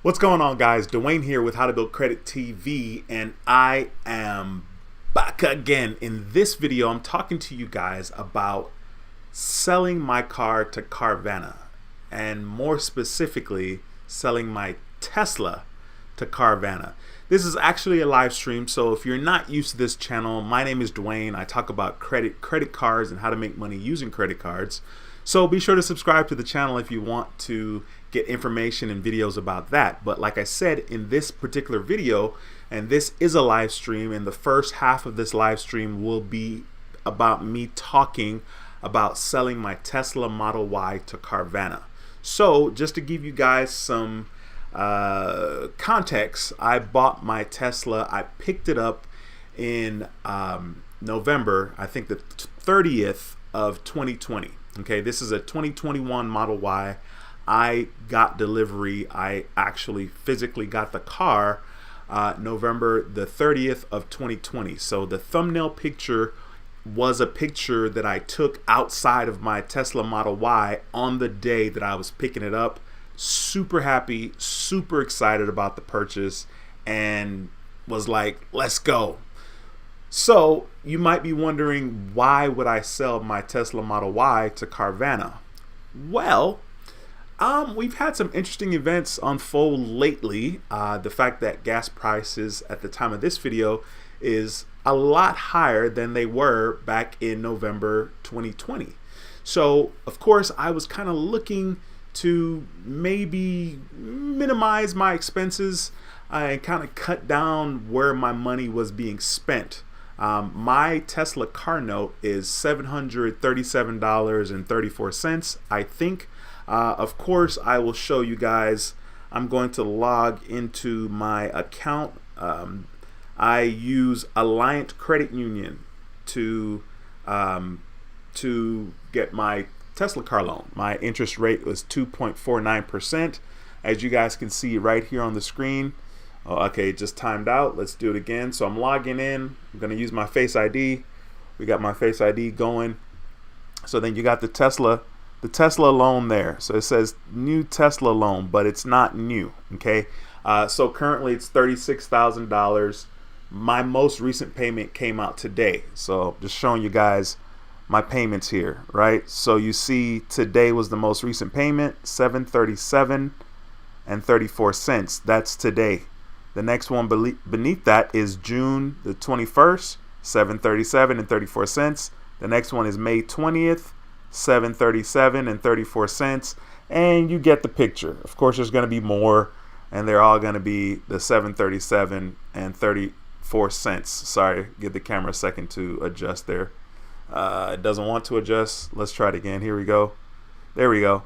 What's going on, guys? Dwayne here with How to Build Credit TV, and I am back again. In this video, I'm talking to you guys about selling my car to Carvana, and more specifically, selling my Tesla to Carvana. This is actually a live stream, so if you're not used to this channel, my name is Dwayne. I talk about credit cards and how to make money using credit cards. So be sure to subscribe to the channel if you want to get information and videos about that. But like I said, in this particular video, and this is a live stream, and the first half of this live stream will be about me talking about selling my Tesla Model Y to Carvana. So just to give you guys some context, I bought my Tesla. I picked it up in November, I think the 30th of 2020. Okay, this is a 2021 Model Y. I got delivery. I actually physically got the car November the 30th of 2020. So the thumbnail picture was a picture that I took outside of my Tesla Model Y on the day that I was picking it up. Super happy, super excited about the purchase, and was like, let's go. So you might be wondering, why would I sell my Tesla Model Y to Carvana? Well, we've had some interesting events unfold lately. The fact that gas prices at the time of this video is a lot higher than they were back in November 2020. So of course I was kind of looking to maybe minimize my expenses and kind of cut down where my money was being spent. My Tesla car note is $737.34, I think. Of course, I will show you guys. I'm going to log into my account. I use Alliant Credit Union to get my Tesla car loan. My interest rate was 2.49%. As you guys can see right here on the screen. Oh, okay, it just timed out. Let's do it again. So I'm logging in. I'm going to use my Face ID. We got my Face ID going. So then you got the Tesla loan there. So it says new Tesla loan, but it's not new. Okay. So currently it's $36,000. My most recent payment came out today. So just showing you guys my payments here, right? So you see today was the most recent payment, $737.34. That's today. The next one beneath that is June the 21st, $737.34. The next one is May 20th, $737.34. And you get the picture. Of course, there's going to be more, and they're all going to be the $737.34. Sorry, give the camera a second to adjust there. It doesn't want to adjust. Let's try it again. Here we go. There we go.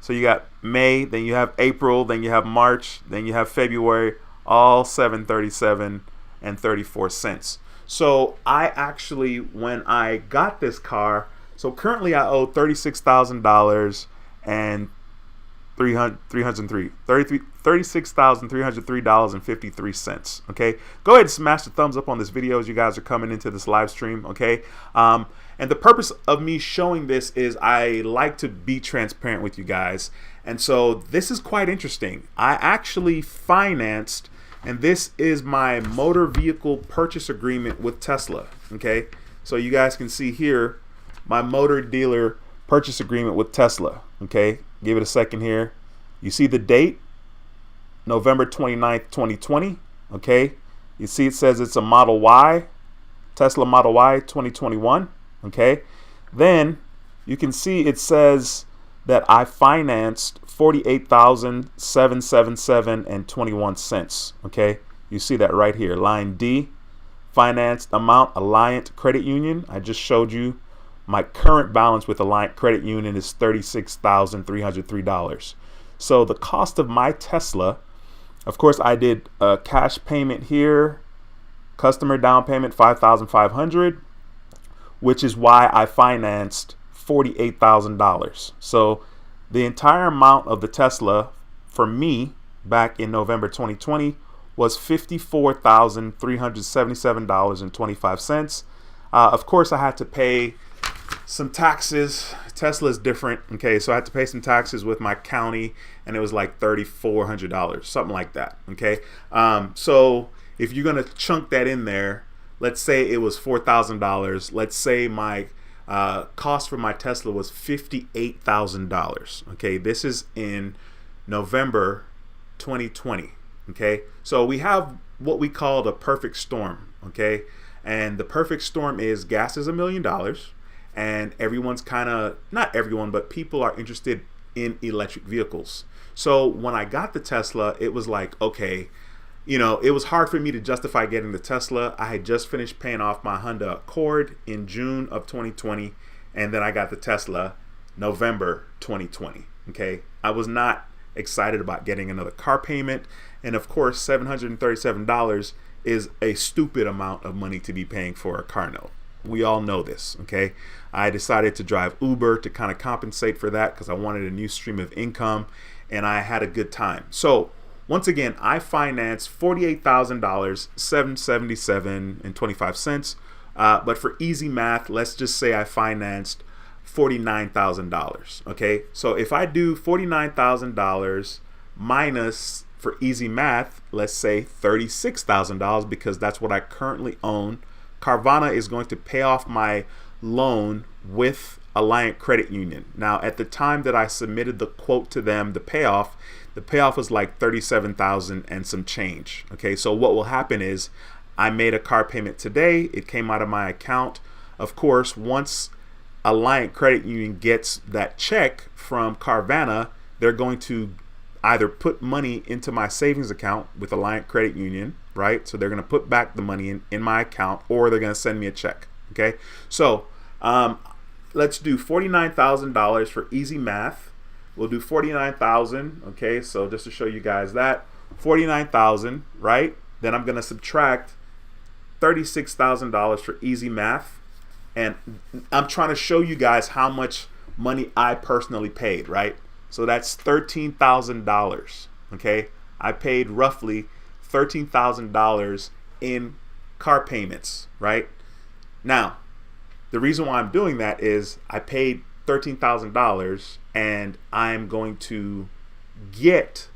So you got May, then you have April, then you have March, then you have February, all $737.34. So I actually, when I got this car, so currently I owe $36,000 and $36,303.53. Okay, go ahead and smash the thumbs up on this video as you guys are coming into this live stream. Okay, and the purpose of me showing this is I like to be transparent with you guys, and so this is quite interesting. I actually financed, and this is my motor vehicle purchase agreement with Tesla. Okay, so you guys can see here my motor dealer purchase agreement with Tesla. Okay, give it a second here. You see the date, November 29th, 2020. Okay, you see it says it's a Model Y, Tesla Model Y 2021. Okay, then you can see it says that I financed $48,777.21. Okay, you see that right here, line D, financed amount, Alliant Credit Union. I just showed you my current balance with Alliant Credit Union is $36,303. So the cost of my Tesla, of course, I did a cash payment here, customer down payment $5,500, which is why I financed $48,000. So the entire amount of the Tesla for me back in November 2020 was $54,377.25. Of course, I had to pay some taxes. Tesla is different. Okay, so I had to pay some taxes with my county, and it was like $3,400, something like that. Okay, so if you're gonna chunk that in there, let's say it was $4,000. Let's say my cost for my Tesla was $58,000. Okay, this is in November 2020. Okay, so we have what we call the perfect storm. Okay, and the perfect storm is gas is $1 million, and everyone's kind of, not everyone, but people are interested in electric vehicles. So when I got the Tesla, it was like, okay, you know, it was hard for me to justify getting the Tesla. I had just finished paying off my Honda Accord in June of 2020, and then I got the Tesla November 2020. Okay, I was not excited about getting another car payment, and of course $737 is a stupid amount of money to be paying for a car note. We all know this. Okay, I decided to drive Uber to kind of compensate for that because I wanted a new stream of income, and I had a good time. So once again, I financed $48,000, $777.25. But for easy math, let's just say I financed $49,000. Okay, so if I do $49,000 minus, for easy math, let's say $36,000, because that's what I currently own. Carvana is going to pay off my loan with Alliant Credit Union. Now, at the time that I submitted the quote to them, the payoff was like $37,000 and some change. Okay, so what will happen is I made a car payment today. It came out of my account. Of course, once Alliant Credit Union gets that check from Carvana, they're going to either put money into my savings account with Alliant Credit Union, right? So they're going to put back the money in my account, or they're going to send me a check. Okay, so let's do $49,000 for easy math. We'll do 49,000. Okay, so just to show you guys that 49,000, right? Then I'm going to subtract $36,000 for easy math, and I'm trying to show you guys how much money I personally paid, right? So that's $13,000. Okay, I paid roughly $13,000 in car payments, right? Now, the reason why I'm doing that is I paid $13,000, and I'm going to get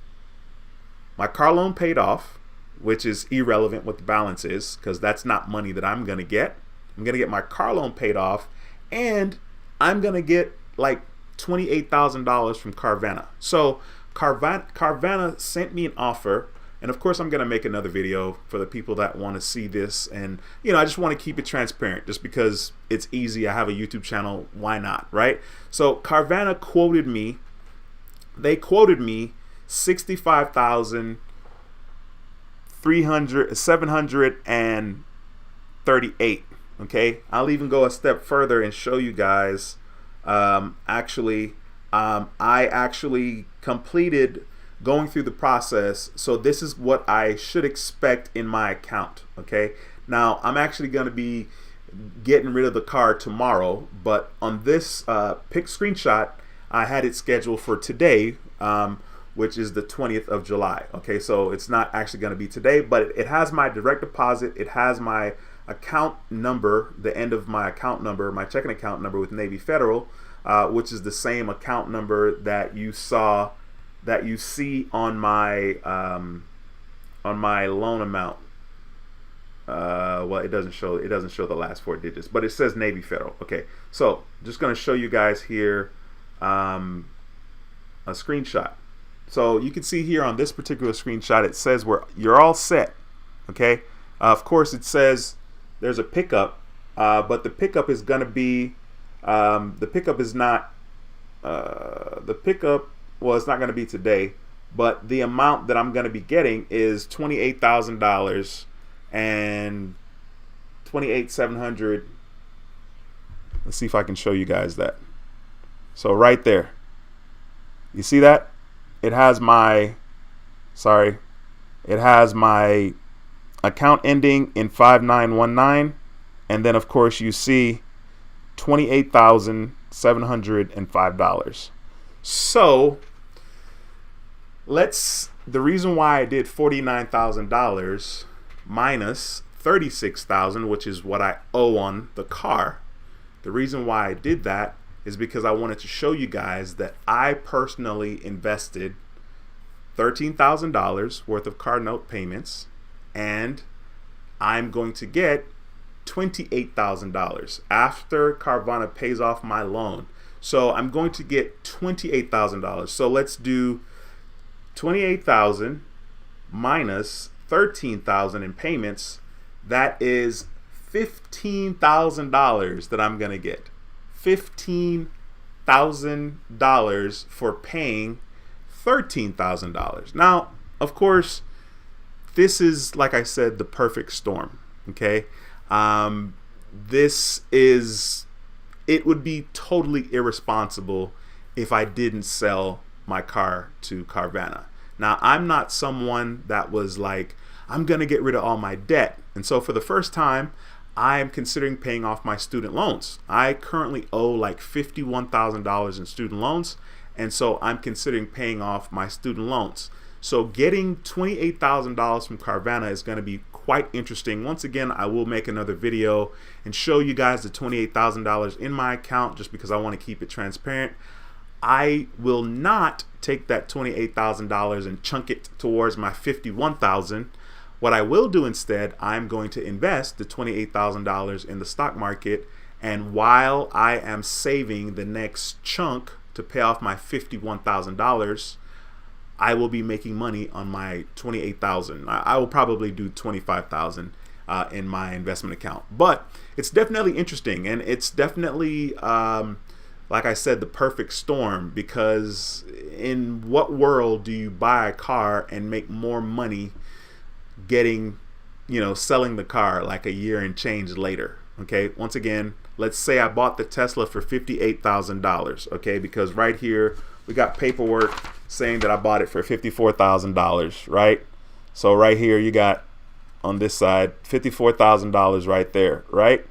my car loan paid off, which is irrelevant what the balance is, because that's not money that I'm going to get. I'm going to get my car loan paid off, and I'm going to get like $28,000 from Carvana. So Carvana sent me an offer, and of course I'm going to make another video for the people that want to see this, and you know, I just want to keep it transparent just because it's easy. I have a YouTube channel, why not, right? So Carvana quoted me, they quoted me $65,738. Okay, I'll even go a step further and show you guys. I actually completed going through the process, so this is what I should expect in my account. Okay, now I'm actually going to be getting rid of the car tomorrow, but on this pic screenshot, I had it scheduled for today, which is the 20th of July. Okay, so it's not actually going to be today, but it has my direct deposit, it has my account number, the end of my account number, my checking account number with Navy Federal, which is the same account number that you see on my loan amount. Well, it doesn't show the last 4 digits, but it says Navy Federal. Okay, so just going to show you guys here a screenshot. So you can see here on this particular screenshot, it says you're all set. Okay, of course it says there's a pickup, but the pickup is going to be the pickup is not well, it's not going to be today, but the amount that I'm going to be getting is $28,000 and $28,700. Let's see if I can show you guys that. So right there, you see that? It has my account ending in 5919, and then of course you see $28,705. So the reason why I did $49,000 minus $36,000, which is what I owe on the car, The reason why I did that is because I wanted to show you guys that I personally invested $13,000 worth of car note payments, and I'm going to get $28,000 after Carvana pays off my loan. So I'm going to get $28,000. So let's do 28,000 minus 13,000 in payments. That is $15,000 that I'm going to get. $15,000 for paying $13,000. Now, of course, this is, like I said, the perfect storm. Okay. It would be totally irresponsible if I didn't sell my car to Carvana. Now, I'm not someone that was like, I'm going to get rid of all my debt. And so for the first time, I'm considering paying off my student loans. I currently owe like $51,000 in student loans. And so I'm considering paying off my student loans. So getting $28,000 from Carvana is going to be quite interesting. Once again, I will make another video and show you guys the $28,000 in my account just because I want to keep it transparent. I will not take that $28,000 and chunk it towards my $51,000. What I will do instead, I'm going to invest the $28,000 in the stock market, and while I am saving the next chunk to pay off my $51,000, I will be making money on my $28,000. I will probably do $25,000 in my investment account. But it's definitely interesting, and it's definitely, like I said, the perfect storm, because in what world do you buy a car and make more money selling the car like a year and change later? Okay, once again, let's say I bought the Tesla for $58,000, okay, because right here we got paperwork saying that I bought it for $54,000, right? So right here you got on this side $54,000 right there, right?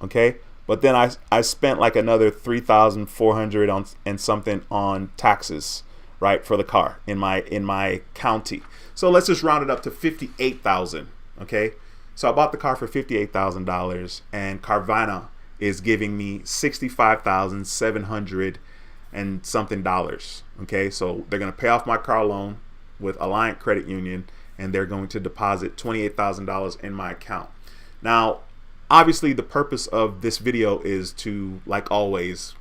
Okay, but then I spent like another $3,400 on and something on taxes, right, for the car in my county. So let's just round it up to $58,000, okay? So I bought the car for $58,000, and Carvana is giving me $65,700 and something dollars. Okay, so they're going to pay off my car loan with Alliant Credit Union, and they're going to deposit $28,000 in my account. Now, obviously, the purpose of this video is to, like always,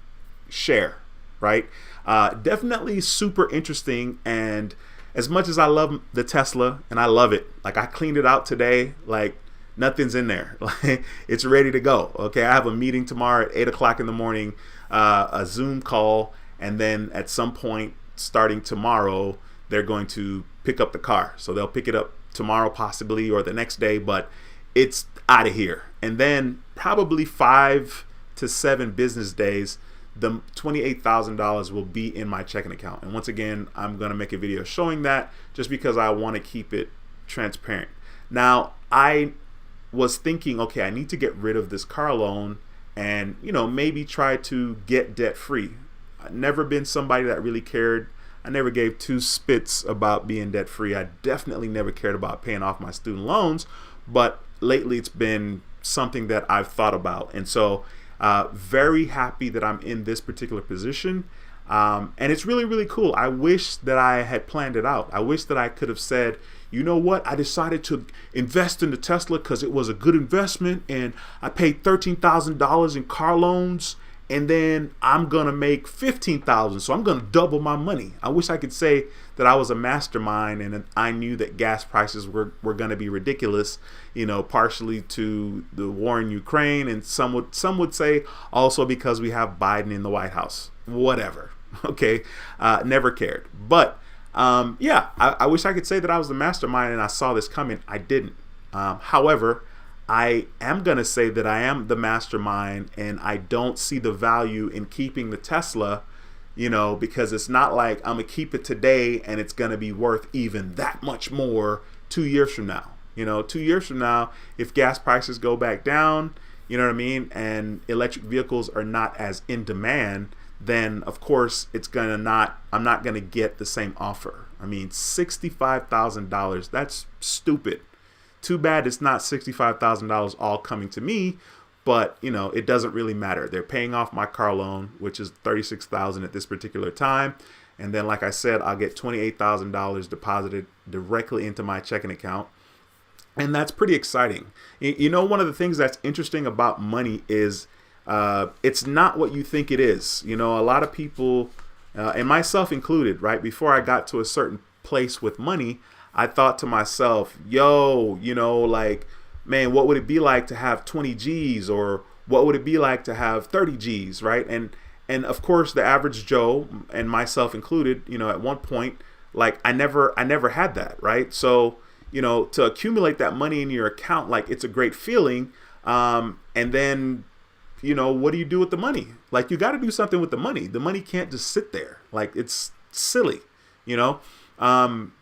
share, right? Definitely super interesting. And as much as I love the Tesla, and I love it, like I cleaned it out today, like nothing's in there. Like it's ready to go. Okay, I have a meeting tomorrow at 8 o'clock in the morning, a Zoom call, and then at some point starting tomorrow, they're going to pick up the car. So they'll pick it up tomorrow possibly, or the next day, but it's out of here. And then probably 5 to 7 business days, the $28,000 will be in my checking account. And once again, I'm going to make a video showing that just because I want to keep it transparent. Now, I was thinking, okay, I need to get rid of this car loan and, maybe try to get debt free. I've never been somebody that really cared. I never gave two spits about being debt free. I definitely never cared about paying off my student loans, but lately it's been something that I've thought about. And so very happy that I'm in this particular position. And it's really, really cool. I wish that I had planned it out. I wish that I could have said, you know what, I decided to invest in the Tesla because it was a good investment, and I paid $13,000 in car loans, and then I'm going to make $15,000. So I'm going to double my money. I wish I could say that I was a mastermind and I knew that gas prices were going to be ridiculous, partially to the war in Ukraine. And some would say also because we have Biden in the White House, whatever. Okay. Never cared. But I wish I could say that I was the mastermind and I saw this coming. I didn't. However, I am going to say that I am the mastermind, and I don't see the value in keeping the Tesla, because it's not like I'm going to keep it today and it's going to be worth even that much more 2 years from now. 2 years from now, if gas prices go back down, you know what I mean, and electric vehicles are not as in demand, then of course I'm not going to get the same offer. I mean, $65,000, that's stupid. Too bad it's not $65,000 all coming to me, but you know, it doesn't really matter. They're paying off my car loan, which is $36,000 at this particular time. And then, like I said, I'll get $28,000 deposited directly into my checking account. And that's pretty exciting. You know, one of the things that's interesting about money is it's not what you think it is. You know, a lot of people, and myself included, right, before I got to a certain place with money, I thought to myself, yo, you know, like, man, what would it be like to have 20 G's, or what would it be like to have 30 G's, right? And of course, the average Joe, and myself included, you know, at one point, like I never had that, right? So, you know, to accumulate that money in your account, like, it's a great feeling. And then, you know, what do you do with the money? Like, you got to do something with the money. The money can't just sit there. Like, it's silly, you know?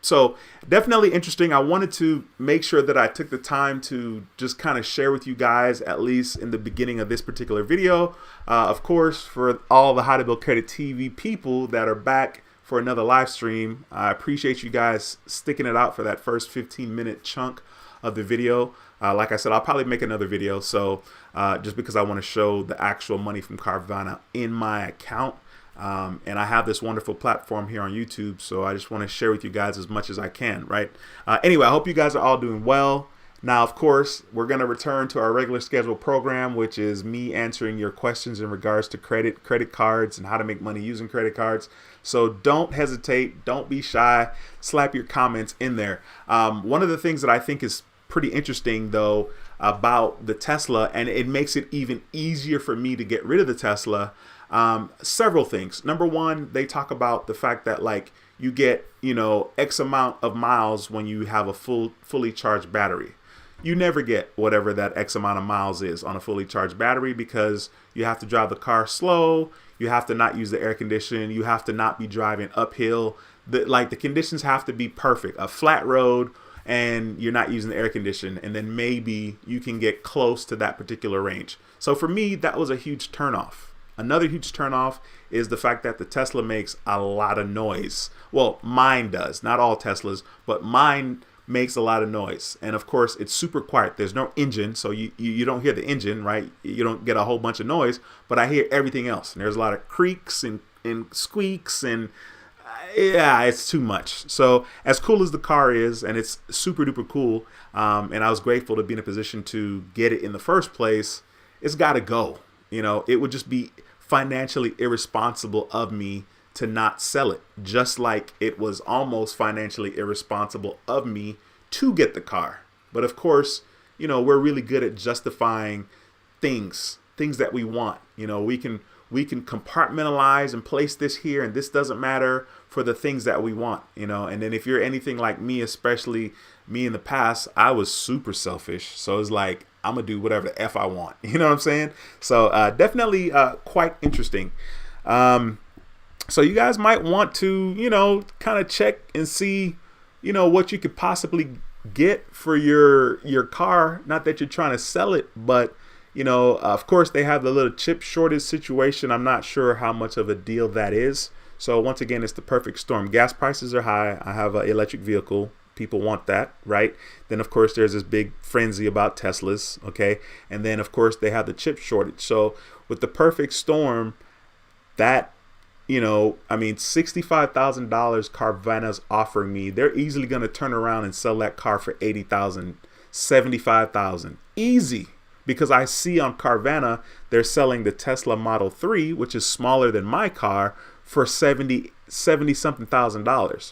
So definitely interesting. I wanted to make sure that I took the time to just kind of share with you guys, at least in the beginning of this particular video. Of course, for all the How to Build Credit TV people that are back for another live stream, I appreciate you guys sticking it out for that first 15-minute chunk of the video. Like I said, I'll probably make another video. So just because I want to show the actual money from Carvana in my account. And I have this wonderful platform here on YouTube, so I just want to share with you guys as much as I can, right? Anyway, I hope you guys are all doing well. Now, of course, we're going to return to our regular scheduled program, which is me answering your questions in regards to credit cards, and how to make money using credit cards. So don't hesitate. Don't be shy. Slap your comments in there. One of the things that I think is pretty interesting, though, about the Tesla, and it makes it even easier for me to get rid of the Tesla, several things. Number one, they talk about the fact that, like, you get, you know, X amount of miles when you have a fully charged battery. You never get whatever that X amount of miles is on a fully charged battery, because you have to drive the car slow. You have to not use the air conditioning. You have to not be driving uphill. The conditions have to be perfect. A flat road, and you're not using the air conditioning, and then maybe you can get close to that particular range. So for me, that was a huge turnoff. Another huge turnoff is the fact that the Tesla makes a lot of noise. Well, mine does. Not all Teslas, but mine makes a lot of noise. And of course, it's super quiet. There's no engine, so you don't hear the engine, right? You don't get a whole bunch of noise, but I hear everything else. And there's a lot of creaks and squeaks, and yeah, it's too much. So as cool as the car is, and it's super duper cool, and I was grateful to be in a position to get it in the first place, it's got to go. You know, it would just be financially irresponsible of me to not sell it, just like it was almost financially irresponsible of me to get the car. But of course, you know, we're really good at justifying things that we want. You know, we can compartmentalize and place this here, and this doesn't matter, for the things that we want, you know. And then if you're anything like me, especially me in the past, I was super selfish. So it's like, I'm gonna do whatever the F I want. You know what I'm saying? So definitely quite interesting. So you guys might want to, you know, kind of check and see, you know, what you could possibly get for your car. Not that you're trying to sell it, but you know, of course, they have the little chip shortage situation. I'm not sure how much of a deal that is. So once again, it's the perfect storm. Gas prices are high. I have an electric vehicle. People want that, right? Then, of course, there's this big frenzy about Teslas, okay? And then, of course, they have the chip shortage. So with the perfect storm, that, you know, I mean, $65,000 Carvana's offering me, they're easily going to turn around and sell that car for $80,000, $75,000. Easy. Because I see on Carvana, they're selling the Tesla Model 3, which is smaller than my car, for $70 something thousand,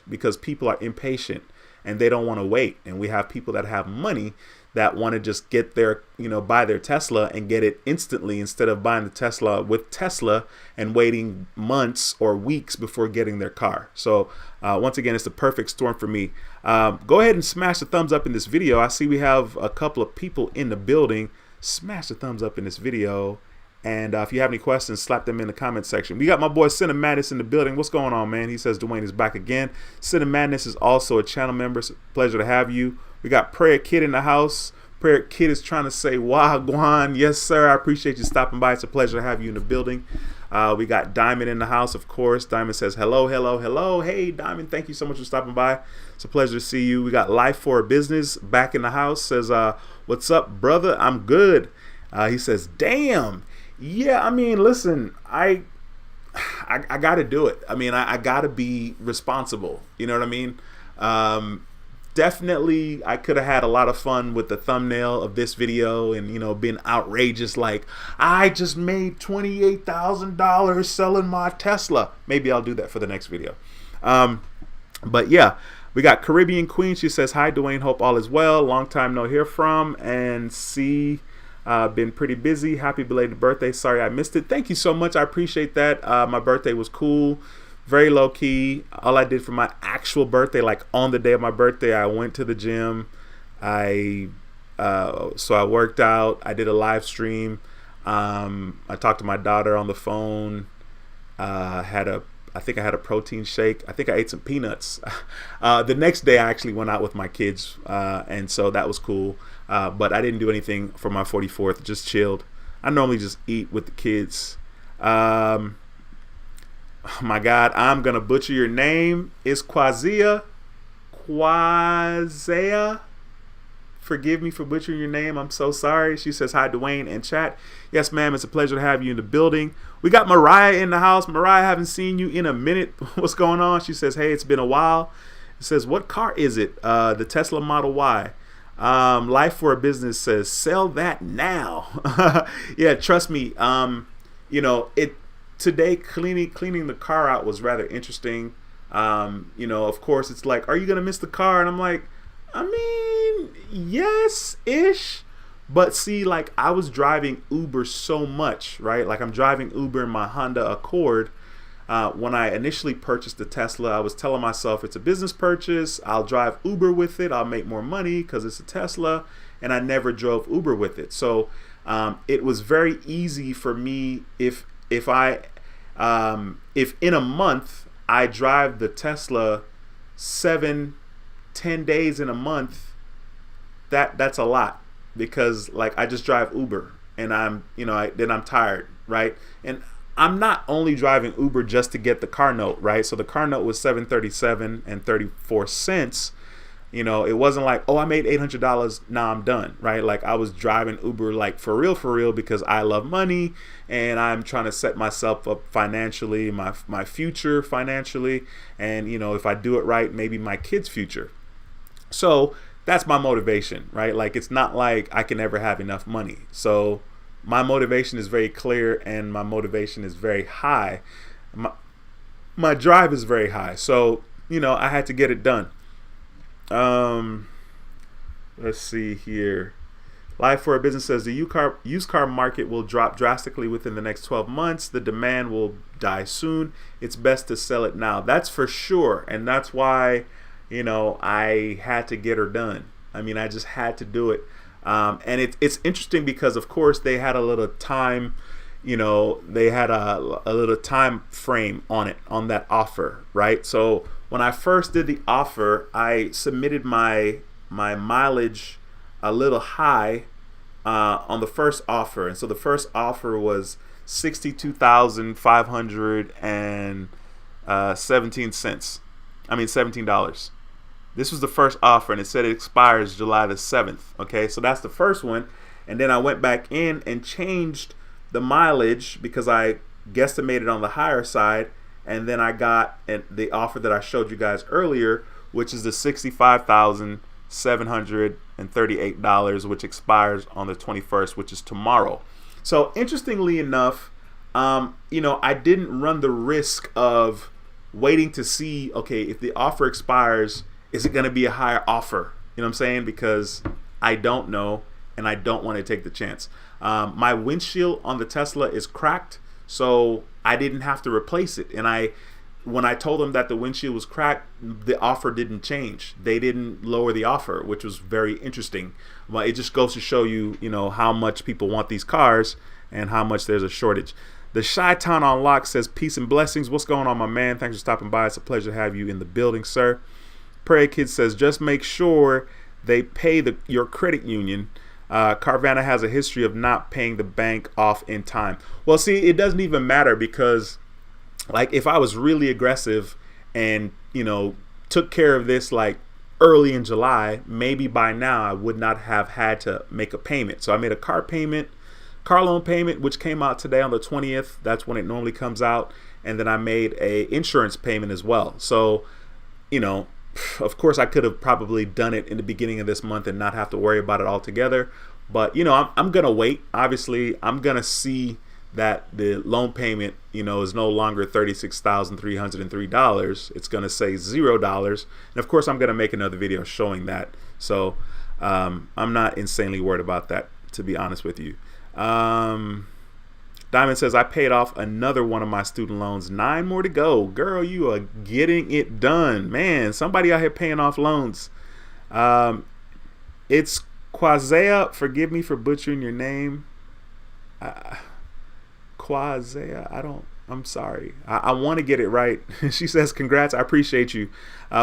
because people are impatient and they don't want to wait. And we have people that have money that want to just get their, you know, buy their Tesla and get it instantly, instead of buying the Tesla with Tesla and waiting months or weeks before getting their car. So once again, it's the perfect storm for me. Go ahead and smash the thumbs up in this video. I see we have a couple of people in the building. Smash the thumbs up in this video. And if you have any questions, slap them in the comment section. We got my boy Cinna Madness in the building. What's going on, man? He says Dwayne is back again. Cinna Madness is also a channel member. It's a pleasure to have you. We got Prayer Kid in the house. Prayer Kid is trying to say Wagwan. Yes, sir. I appreciate you stopping by. It's a pleasure to have you in the building. We got Diamond in the house, of course. Diamond says hello, hello, hello. Hey, Diamond, thank you so much for stopping by. It's a pleasure to see you. We got Life for a Business back in the house. Says, what's up, brother? I'm good. He says, damn. Yeah, I mean, listen, I got to do it. I mean, I got to be responsible. You know what I mean? Definitely, I could have had a lot of fun with the thumbnail of this video and, been outrageous. Like, I just made $28,000 selling my Tesla. Maybe I'll do that for the next video. But yeah, we got Caribbean Queen. She says, hi, Dwayne. Hope all is well. Long time no hear from. And see, been pretty busy. Happy belated birthday. Sorry I missed it. Thank you so much. I appreciate that. My birthday was cool. Very low key. All I did for my actual birthday, like on the day of my birthday, I went to the gym. So I worked out. I did a live stream. I talked to my daughter on the phone. I think I had a protein shake. I think I ate some peanuts. The next day, I actually went out with my kids, and so that was cool. But I didn't do anything for my 44th. Just chilled. I normally just eat with the kids. Oh my God, I'm gonna butcher your name. It's Quazia. Forgive me for butchering your name. I'm so sorry. She says, hi, Dwayne and chat. Yes, ma'am. It's a pleasure to have you in the building. We got Mariah in the house. Mariah, haven't seen you in a minute. What's going on? She says, hey, it's been a while. It says, what car is it? The Tesla Model Y. Life for a Business says, sell that now. Yeah, trust me. Today cleaning the car out was rather interesting. Of course, it's like, are you gonna miss the car? And I'm like, I mean, yes-ish. But see, like, I was driving Uber so much, right? Like, I'm driving Uber in my Honda Accord. When I initially purchased the Tesla, I was telling myself it's a business purchase. I'll drive Uber with it. I'll make more money because it's a Tesla. And I never drove Uber with it. So it was very easy for me if in a month I drive the Tesla 7-10 days in a month, that's a lot, because like I just drive Uber and then I'm tired, right? And I'm not only driving Uber just to get the car note, right? So the car note was $737.34. It wasn't like, oh, I made $800. Now I'm done, right? Like I was driving Uber like for real, because I love money and I'm trying to set myself up financially, my future financially. And, if I do it right, maybe my kids' future. So that's my motivation, right? Like, it's not like I can never have enough money. So my motivation is very clear and my motivation is very high. My drive is very high. So, I had to get it done. Let's see here. Life for a Business says the used car market will drop drastically within the next 12 months. The demand will die soon. It's best to sell it now. That's for sure. And that's why, I had to get her done. I mean, I just had to do it. And it's interesting because, of course, they had a little time, they had a little time frame on it, on that offer, right? So when I first did the offer, I submitted my mileage a little high on the first offer. And so the first offer was $17. This was the first offer, and it said it expires July the 7th. Okay, so that's the first one. And then I went back in and changed the mileage because I guesstimated on the higher side. And then I got the offer that I showed you guys earlier, which is the $65,738, which expires on the 21st, which is tomorrow. So interestingly enough, I didn't run the risk of waiting to see, okay, if the offer expires, is it going to be a higher offer? You know what I'm saying? Because I don't know, and I don't want to take the chance. My windshield on the Tesla is cracked, so I didn't have to replace it. And when I told them that the windshield was cracked, the offer didn't change. They didn't lower the offer, which was very interesting. But it just goes to show you, how much people want these cars and how much there's a shortage. The Chi-Town on Lock says, peace and blessings. What's going on, my man? Thanks for stopping by. It's a pleasure to have you in the building, sir. Prairie Kid says, just make sure they pay your credit union. Carvana has a history of not paying the bank off in time. Well, see, it doesn't even matter because, like, if I was really aggressive and, took care of this, like, early in July, maybe by now I would not have had to make a payment. So I made a car payment car loan payment, which came out today on the 20th. That's when it normally comes out. And then I made a insurance payment as well. So, of course, I could have probably done it in the beginning of this month and not have to worry about it altogether. But, I'm going to wait. Obviously, I'm going to see that the loan payment, is no longer $36,303. It's going to say $0. And of course, I'm going to make another video showing that. So I'm not insanely worried about that, to be honest with you. Diamond says, I paid off another one of my student loans. 9 more to go. Girl, you are getting it done. Man, somebody out here paying off loans. It's Quazea. Forgive me for butchering your name. Quazea. I'm sorry. I want to get it right. She says, congrats. I appreciate you.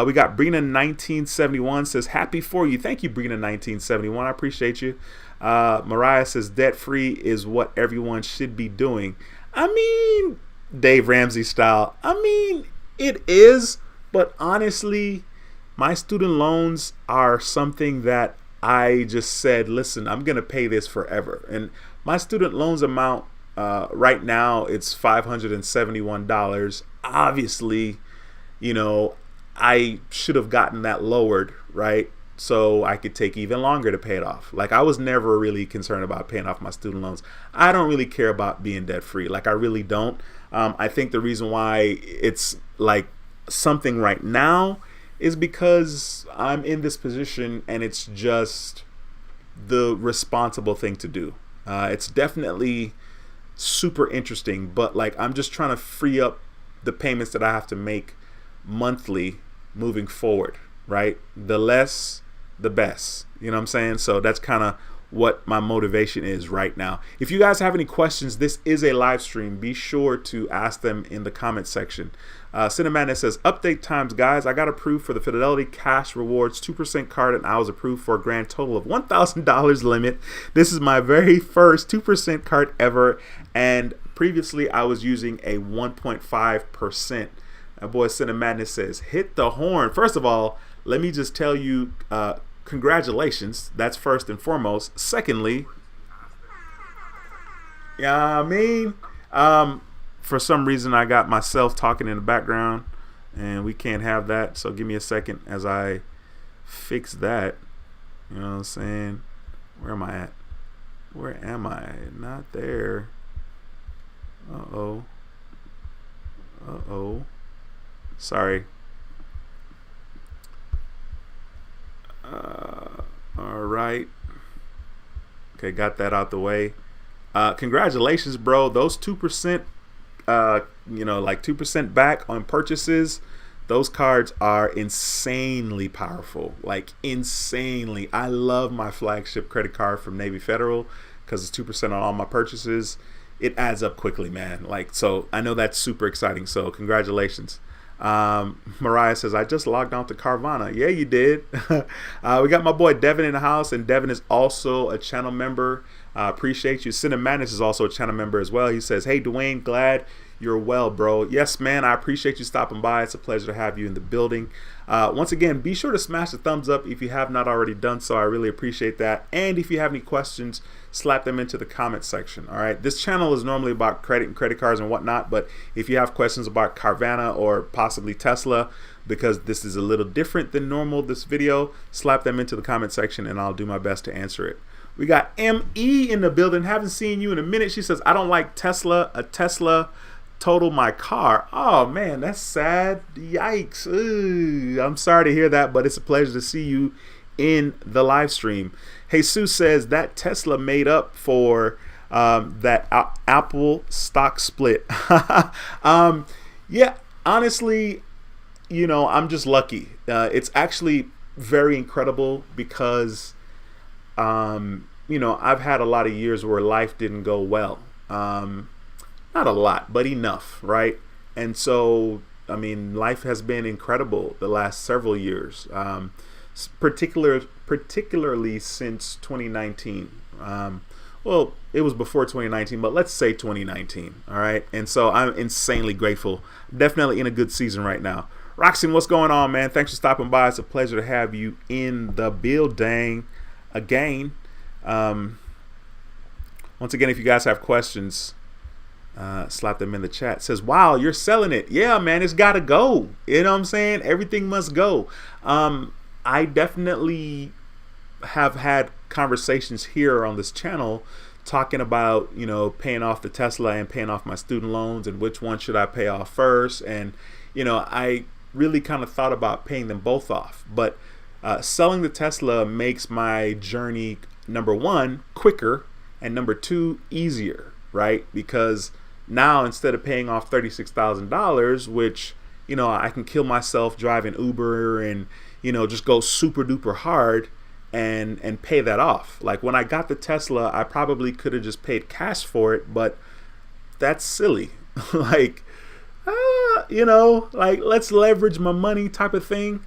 We got Brina1971 says, happy for you. Thank you, Brina1971. I appreciate you. Mariah says, debt free is what everyone should be doing. I mean, Dave Ramsey style. I mean, it is. But honestly, my student loans are something that I just said, listen, I'm going to pay this forever. And my student loans amount right now, it's $571. Obviously, I should have gotten that lowered, right? So I could take even longer to pay it off. Like, I was never really concerned about paying off my student loans. I don't really care about being debt free. Like, I really don't. I think the reason why it's like something right now is because I'm in this position and it's just the responsible thing to do. It's definitely super interesting, but like, I'm just trying to free up the payments that I have to make monthly moving forward, right? The less, the best. You know what I'm saying? So that's kind of what my motivation is right now. If you guys have any questions, this is a live stream. Be sure to ask them in the comment section. Cinnamon says, update times, guys. I got approved for the Fidelity Cash Rewards 2% card, and I was approved for a grand total of $1,000 limit. This is my very first 2% card ever, and previously I was using a 1.5%. My boy Cinnamon says, hit the horn. First of all, let me just tell you, congratulations. That's first and foremost. Secondly, for some reason I got myself talking in the background and we can't have that. So give me a second as I fix that. You know what I'm saying? Where am I at? Where am I? Not there. Uh-oh. Sorry. All right. Okay, got that out the way. Congratulations, bro. Those 2%, like 2% back on purchases, those cards are insanely powerful. Like, insanely. I love my flagship credit card from Navy Federal because it's 2% on all my purchases. It adds up quickly, man. Like, so I know that's super exciting. So congratulations. Mariah says, I just logged on to Carvana. Yeah, you did. We got my boy Devin in the house, and Devin is also a channel member. Appreciate you. Cinemanis is also a channel member as well. He says, hey, Dwayne, glad you're well, bro. Yes, man, I appreciate you stopping by. It's a pleasure to have you in the building. Once again, be sure to smash the thumbs up if you have not already done so. I really appreciate that. And if you have any questions, slap them into the comment section. All right. This channel is normally about credit and credit cards and whatnot, but if you have questions about Carvana or possibly Tesla, because this is a little different than normal, this video, slap them into the comment section and I'll do my best to answer it. We got ME in the building. Haven't seen you in a minute. She says, I don't like Tesla. A Tesla totaled my car. Oh man, that's sad. Yikes. Ooh, I'm sorry to hear that, but it's a pleasure to see you in the live stream. Jesus says that Tesla made up for that Apple stock split. Yeah, honestly, I'm just lucky. It's actually very incredible because I've had a lot of years where life didn't go well. Not a lot, but enough, right? And so, life has been incredible the last several years, particularly since 2019. Well, it was before 2019, but let's say 2019, all right? And so I'm insanely grateful. Definitely in a good season right now. Roxanne, what's going on, man? Thanks for stopping by. It's a pleasure to have you in the building again. Once again, if you guys have questions, slap them in the chat. It says, wow, you're selling it. Yeah, man, it's got to go. You know what I'm saying? Everything must go. I definitely have had conversations here on this channel talking about, paying off the Tesla and paying off my student loans and which one should I pay off first. And, I really kind of thought about paying them both off. But selling the Tesla makes my journey, number one, quicker, and number two, easier, right? Because now instead of paying off $36,000, which, I can kill myself driving Uber and, just go super duper hard and pay that off. Like when I got the Tesla, I probably could have just paid cash for it, but that's silly. like let's leverage my money type of thing.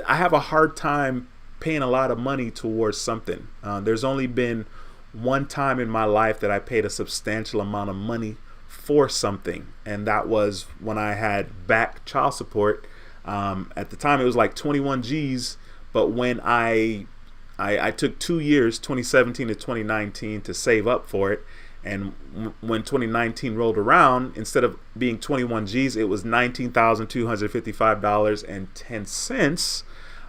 I have a hard time paying a lot of money towards something. There's only been one time in my life that I paid a substantial amount of money for something, and that was when I had back child support. At the time it was like 21 G's, but when I took 2 years, 2017 to 2019, to save up for it. And when 2019 rolled around, instead of being 21 G's, it was $19,255.10.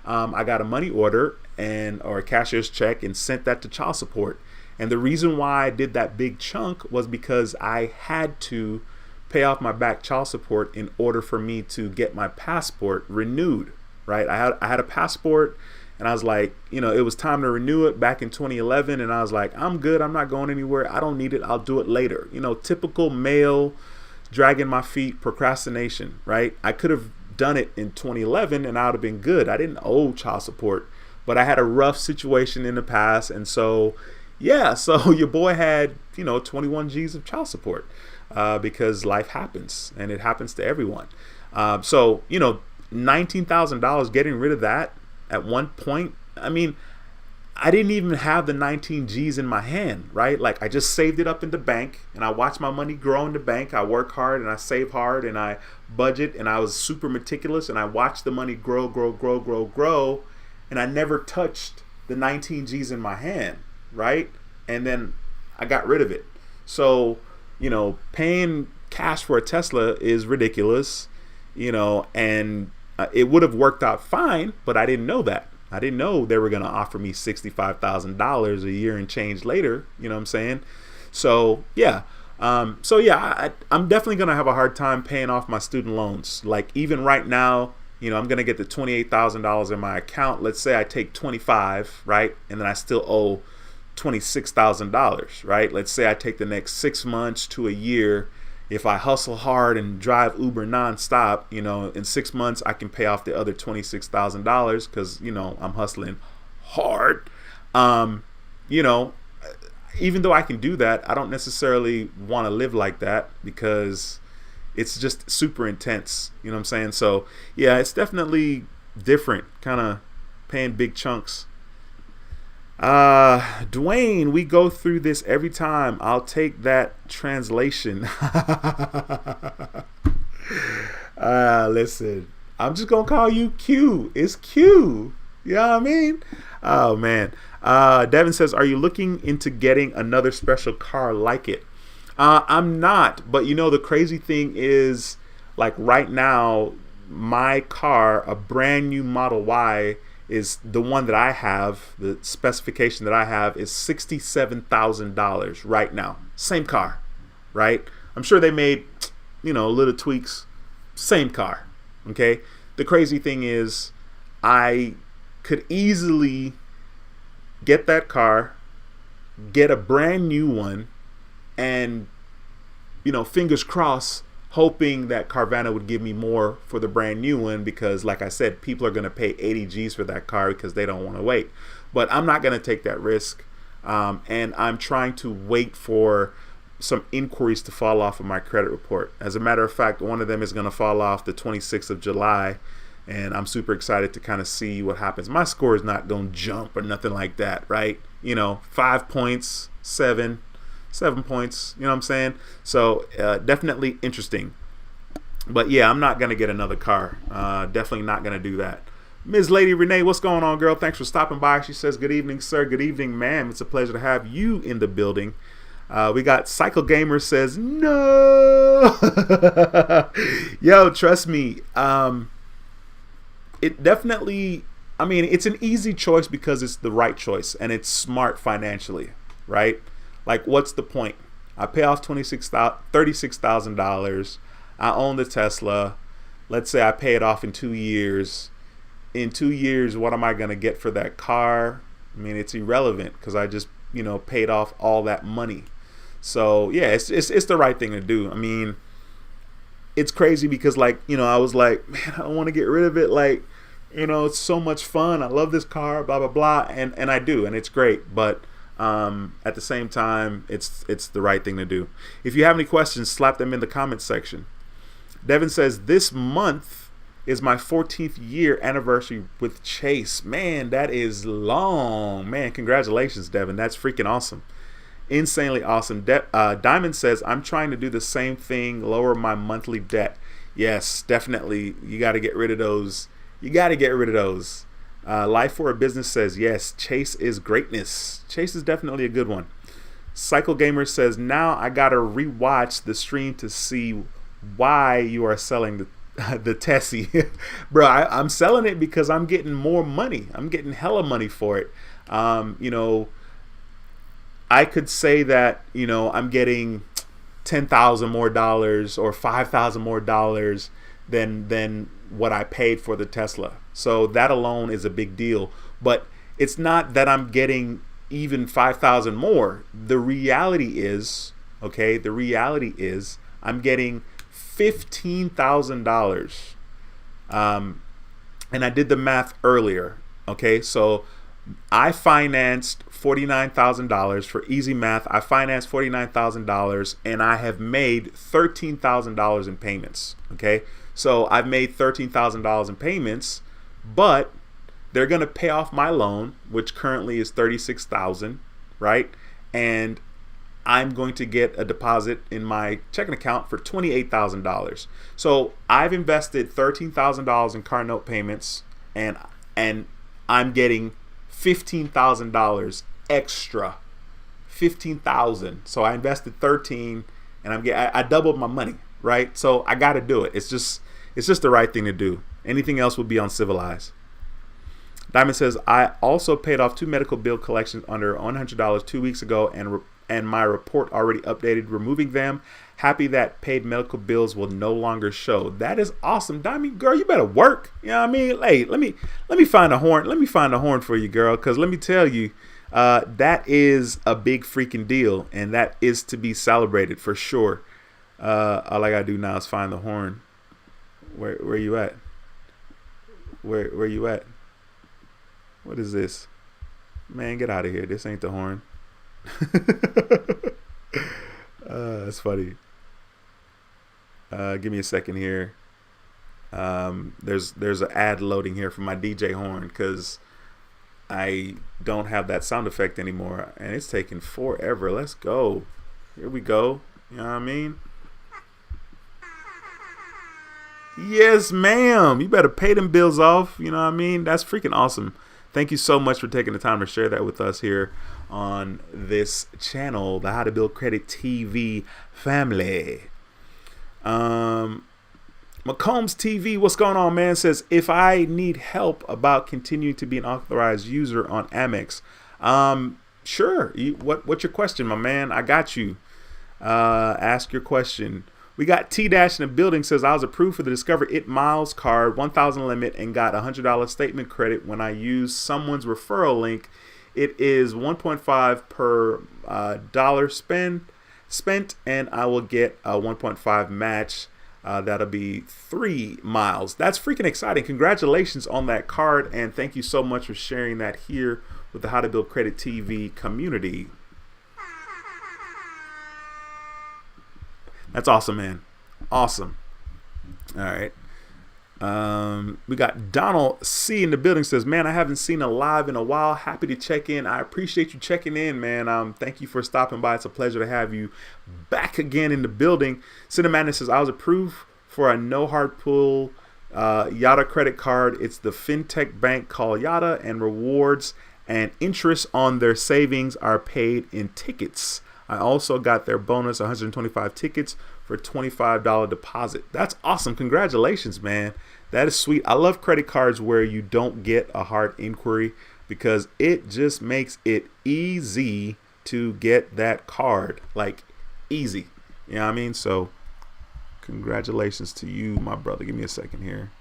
I got a money order or a cashier's check and sent that to child support. And the reason why I did that big chunk was because I had to pay off my back child support in order for me to get my passport renewed, right? I had a passport, and I was like, it was time to renew it back in 2011. And I was like, I'm good. I'm not going anywhere. I don't need it. I'll do it later. Typical male dragging my feet, procrastination, right? I could have done it in 2011 and I would have been good. I didn't owe child support, but I had a rough situation in the past. And so, so your boy had, 21 G's of child support because life happens and it happens to everyone. So, $19,000, getting rid of that at one point, I mean, I didn't even have the 19 G's in my hand, right? Like I just saved it up in the bank and I watched my money grow in the bank. I work hard and I save hard and I budget and I was super meticulous and I watched the money grow. And I never touched the 19 G's in my hand, right? And then I got rid of it. So, paying cash for a Tesla is ridiculous, and it would have worked out fine, but I didn't know that. I didn't know they were going to offer me $65,000 a year and change later. You know what I'm saying? So, I'm definitely going to have a hard time paying off my student loans. Like even right now, I'm going to get the $28,000 in my account. Let's say I take 25, right? And then I still owe $26,000, right? Let's say I take the next 6 months to a year. If I hustle hard and drive Uber nonstop, in 6 months I can pay off the other $26,000 because, I'm hustling hard. Even though I can do that, I don't necessarily want to live like that because it's just super intense. You know what I'm saying? So yeah, it's definitely different, kind of paying big chunks. Dwayne, we go through this every time. I'll take that translation. Listen, I'm just gonna call you Q. It's Q. You know what I mean? Oh man. Devin says, are you looking into getting another special car like it? I'm not, but the crazy thing is, like right now, my car, a brand new Model Y, is the one that I have. The specification that I have is $67,000 right now. Same car, right? I'm sure they made, little tweaks. Same car, okay? The crazy thing is, I could easily get that car, get a brand new one, and, fingers crossed, hoping that Carvana would give me more for the brand new one because, like I said, people are going to pay 80 G's for that car because they don't want to wait. But I'm not going to take that risk, and I'm trying to wait for some inquiries to fall off of my credit report. As a matter of fact, one of them is going to fall off the 26th of July, and I'm super excited to kind of see what happens. My score is not going to jump or nothing like that, right? 5 points, 7 points, you know what I'm saying? So definitely interesting. But yeah, I'm not going to get another car. Definitely not going to do that. Ms. Lady Renee, what's going on, girl? Thanks for stopping by. She says, good evening, sir. Good evening, ma'am. It's a pleasure to have you in the building. We got Cycle Gamer says no. Yo, trust me. It definitely. I mean, it's an easy choice because it's the right choice and it's smart financially, right? Like, what's the point? I pay off $36,000. I own the Tesla. Let's say I pay it off in 2 years. In 2 years, what am I going to get for that car? I mean, it's irrelevant because I just, paid off all that money. So, yeah, it's the right thing to do. I mean, it's crazy because, like, I was like, man, I don't want to get rid of it. Like, it's so much fun. I love this car, blah, blah, blah. And I do, and it's great. But at the same time, it's the right thing to do. If you have any questions, slap them in the comments section. Devin says, this month is my 14th year anniversary with Chase. Man, that is long. Man, congratulations, Devin. That's freaking awesome. Insanely awesome. Diamond says, I'm trying to do the same thing, lower my monthly debt. Yes, definitely. You got to get rid of those. Life for a Business says, yes, Chase is greatness. Chase is definitely a good one. Cycle Gamer says, now I got to rewatch the stream to see why you are selling the Tessie. Bro, I'm selling it because I'm getting more money. I'm getting hella money for it. I could say that, I'm getting $10,000 more dollars or $5,000 more dollars than what I paid for the Tesla. So that alone is a big deal. But it's not that I'm getting even $5,000 more. The reality is I'm getting $15,000. And I did the math earlier. Okay, so I financed $49,000 for easy math. I financed $49,000 and I have made $13,000 in payments. Okay, so I've made $13,000 in payments, but they're going to pay off my loan, which currently is $36,000, right? And I'm going to get a deposit in my checking account for $28,000. So I've invested $13,000 in car note payments, and I'm getting $15,000 extra. $15,000. So I invested 13, and I doubled my money, right? So I got to do it. It's just the right thing to do. Anything else would be uncivilized. Diamond says, I also paid off 2 medical bill collections under $100 2 weeks ago, and my report already updated, removing them. Happy that paid medical bills will no longer show. That is awesome. Diamond, girl, you better work. You know what I mean? Hey, let me find a horn. Let me find a horn for you, girl, because let me tell you, that is a big freaking deal, and that is to be celebrated for sure. All I gotta do now is find the horn. Where you at? Where you at? What is this? Man, get out of here. This ain't the horn. That's funny. Give me a second here. There's an ad loading here for my DJ horn because I don't have that sound effect anymore, and it's taking forever. Let's go. Here we go. You know what I mean? Yes, ma'am. You better pay them bills off. You know what I mean? That's freaking awesome. Thank you so much for taking the time to share that with us here on this channel, the How to Build Credit TV family. McCombs TV, what's going on, man? Says, if I need help about continuing to be an authorized user on Amex, sure. What's your question, my man? I got you. Ask your question. We got T-Dash in the building. Says, I was approved for the Discover It Miles card, 1,000 limit, and got $100 statement credit when I used someone's referral link. It is 1.5 per dollar spent, and I will get a 1.5 match. That'll be 3 miles. That's freaking exciting. Congratulations on that card, and thank you so much for sharing that here with the How to Build Credit TV community. That's awesome, man. Awesome. All right. We got Donald C in the building. Says, man, I haven't seen a live in a while. Happy to check in. I appreciate you checking in, man. Thank you for stopping by. It's a pleasure to have you back again in the building. Cinnamon says, I was approved for a no hard pull Yada credit card. It's the fintech bank called Yada, and rewards and interest on their savings are paid in tickets. I also got their bonus 125 tickets for $25 deposit. That's awesome. Congratulations, man. That is sweet. I love credit cards where you don't get a hard inquiry because it just makes it easy to get that card. Like, easy. You know what I mean? So congratulations to you, my brother. Give me a second here.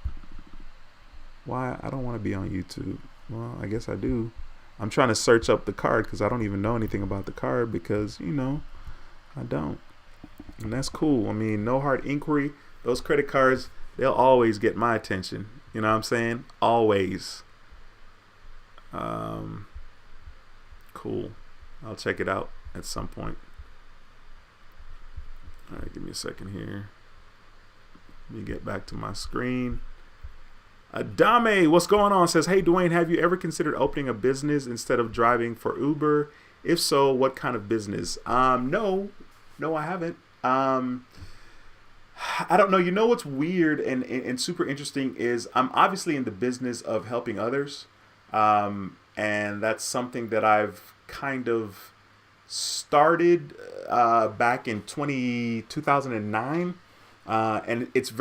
Why? I don't want to be on YouTube. Well, I guess I do. I'm trying to search up the card because I don't even know anything about the card because, you know, I don't. And that's cool. I mean, no hard inquiry. Those credit cards, they'll always get my attention. You know what I'm saying? Always. Cool. I'll check it out at some point. All right, give me a second here. Let me get back to my screen. Adame, what's going on? Says, hey, Dwayne, have you ever considered opening a business instead of driving for Uber? If so, what kind of business? No, I haven't. I don't know. You know what's weird and super interesting is I'm obviously in the business of helping others. And that's something that I've kind of started back in 2009. And it's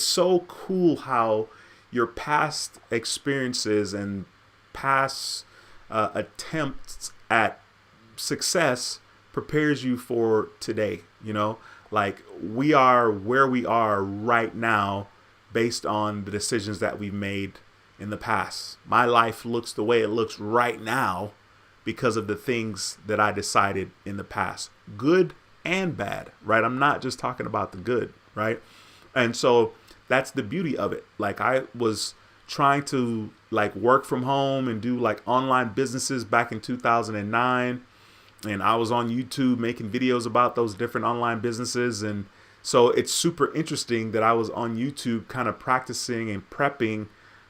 so cool how your past experiences and past attempts at success prepares you for today. You know, like we are where we are right now based on the decisions that we've made in the past. My life looks the way it looks right now because of the things that I decided in the past, good and bad, right? I'm not just talking about the good, right? And so that's the beauty of it. Like I was trying to like work from home and do like online businesses back in 2009. And I was on YouTube making videos about those different online businesses. And so it's super interesting that I was on YouTube kind of practicing and prepping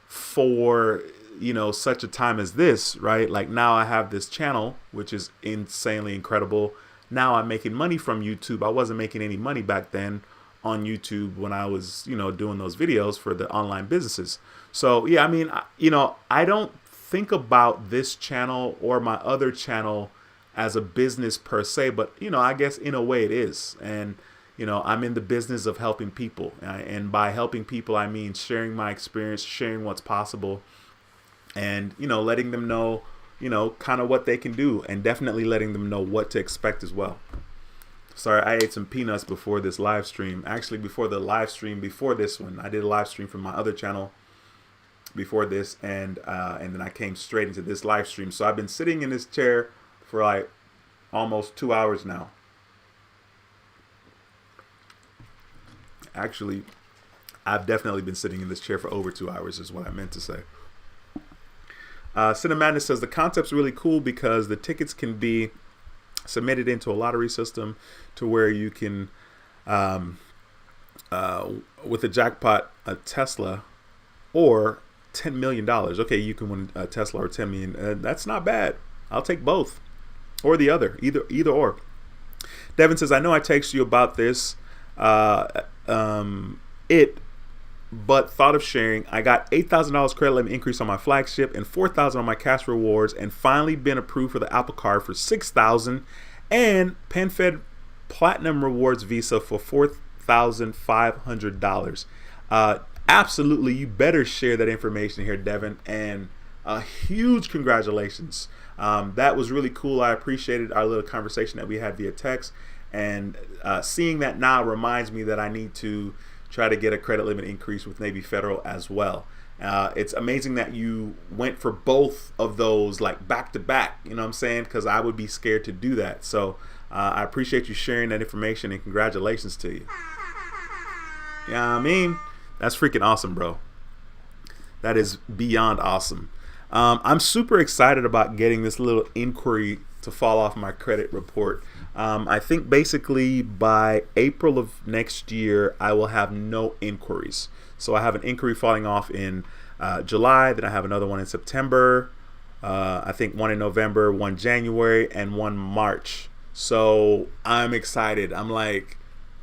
for, you know, such a time as this, right? Like now I have this channel, which is insanely incredible. Now I'm making money from YouTube. I wasn't making any money back then on YouTube when I was, you know, doing those videos for the online businesses. So, yeah, I mean, you know, I don't think about this channel or my other channel as a business per se, but, you know, I guess in a way it is. And, you know, I'm in the business of helping people. And by helping people, I mean sharing my experience, sharing what's possible, and, you know, letting them know, you know, kind of what they can do, and definitely letting them know what to expect as well. Sorry, I ate some peanuts before this live stream. Actually, before the live stream, before this one, I did a live stream from my other channel before this, and then I came straight into this live stream. So I've been sitting in this chair for like almost 2 hours now. Actually, I've definitely been sitting in this chair for over 2 hours is what I meant to say. Cinemadness says the concept's really cool because the tickets can be submitted into a lottery system to where you can, with a jackpot, a Tesla or $10 million. Okay, you can win a Tesla or 10 million. That's not bad. I'll take both or the other, either or. Devin says, I know I texted you about this. But thought of sharing. I got $8,000 credit limit increase on my flagship and $4,000 on my cash rewards, and finally been approved for the Apple Card for $6,000 and PenFed Platinum Rewards Visa for $4,500. Absolutely, you better share that information here, Devin, and a huge congratulations. That was really cool. I appreciated our little conversation that we had via text, and seeing that now reminds me that I need to try to get a credit limit increase with Navy Federal as well. It's amazing that you went for both of those like back to back, you know what I'm saying? Because I would be scared to do that. So I appreciate you sharing that information, and congratulations to you. Yeah, you know I mean, that's freaking awesome, bro. That is beyond awesome. I'm super excited about getting this little inquiry to fall off my credit report. I think basically by April of next year, I will have no inquiries. So I have an inquiry falling off in July, then I have another one in September, I think one in November, one January, and one March. So I'm excited. I'm like,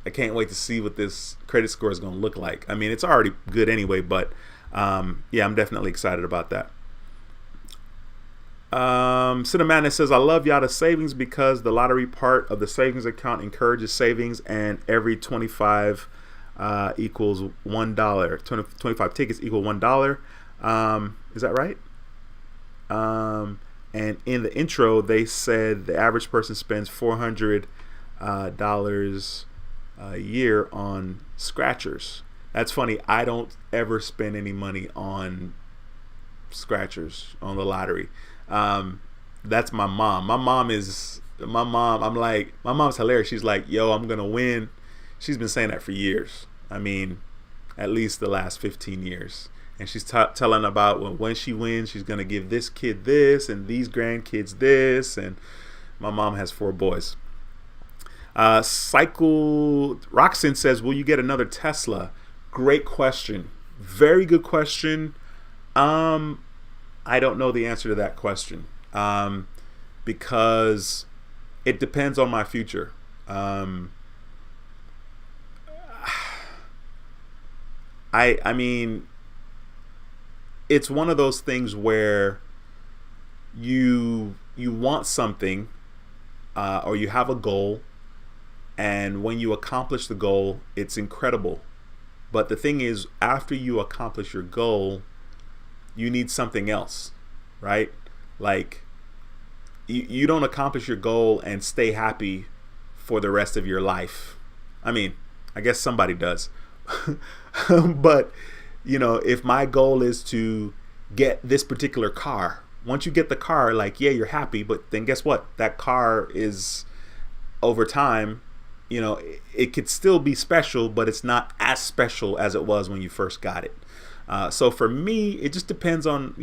I can't wait to see what this credit score is going to look like. I mean, it's already good anyway, but yeah, I'm definitely excited about that. Cinnamon says, I love Yada savings because the lottery part of the savings account encourages savings, and every 25 equals $1. 25 tickets equal $1. Is that right? And in the intro, they said the average person spends $400 a year on scratchers. That's funny. I don't ever spend any money on scratchers on the lottery. That's my mom. My mom's hilarious. She's like, yo, I'm gonna win. She's been saying that for years. I mean, at least the last 15 years. And she's telling about when she wins, she's gonna give this kid this and these grandkids this. And my mom has 4 boys. Cycle Roxanne says, will you get another Tesla? Great question. Very good question. I don't know the answer to that question, because it depends on my future. I mean, it's one of those things where you want something, or you have a goal, and when you accomplish the goal, it's incredible. But the thing is, after you accomplish your goal, you need something else, right? Like, you don't accomplish your goal and stay happy for the rest of your life. I mean, I guess somebody does. But, if my goal is to get this particular car, once you get the car, like, yeah, you're happy, but then guess what? That car is, over time, it could still be special, but it's not as special as it was when you first got it. So for me, it just depends on,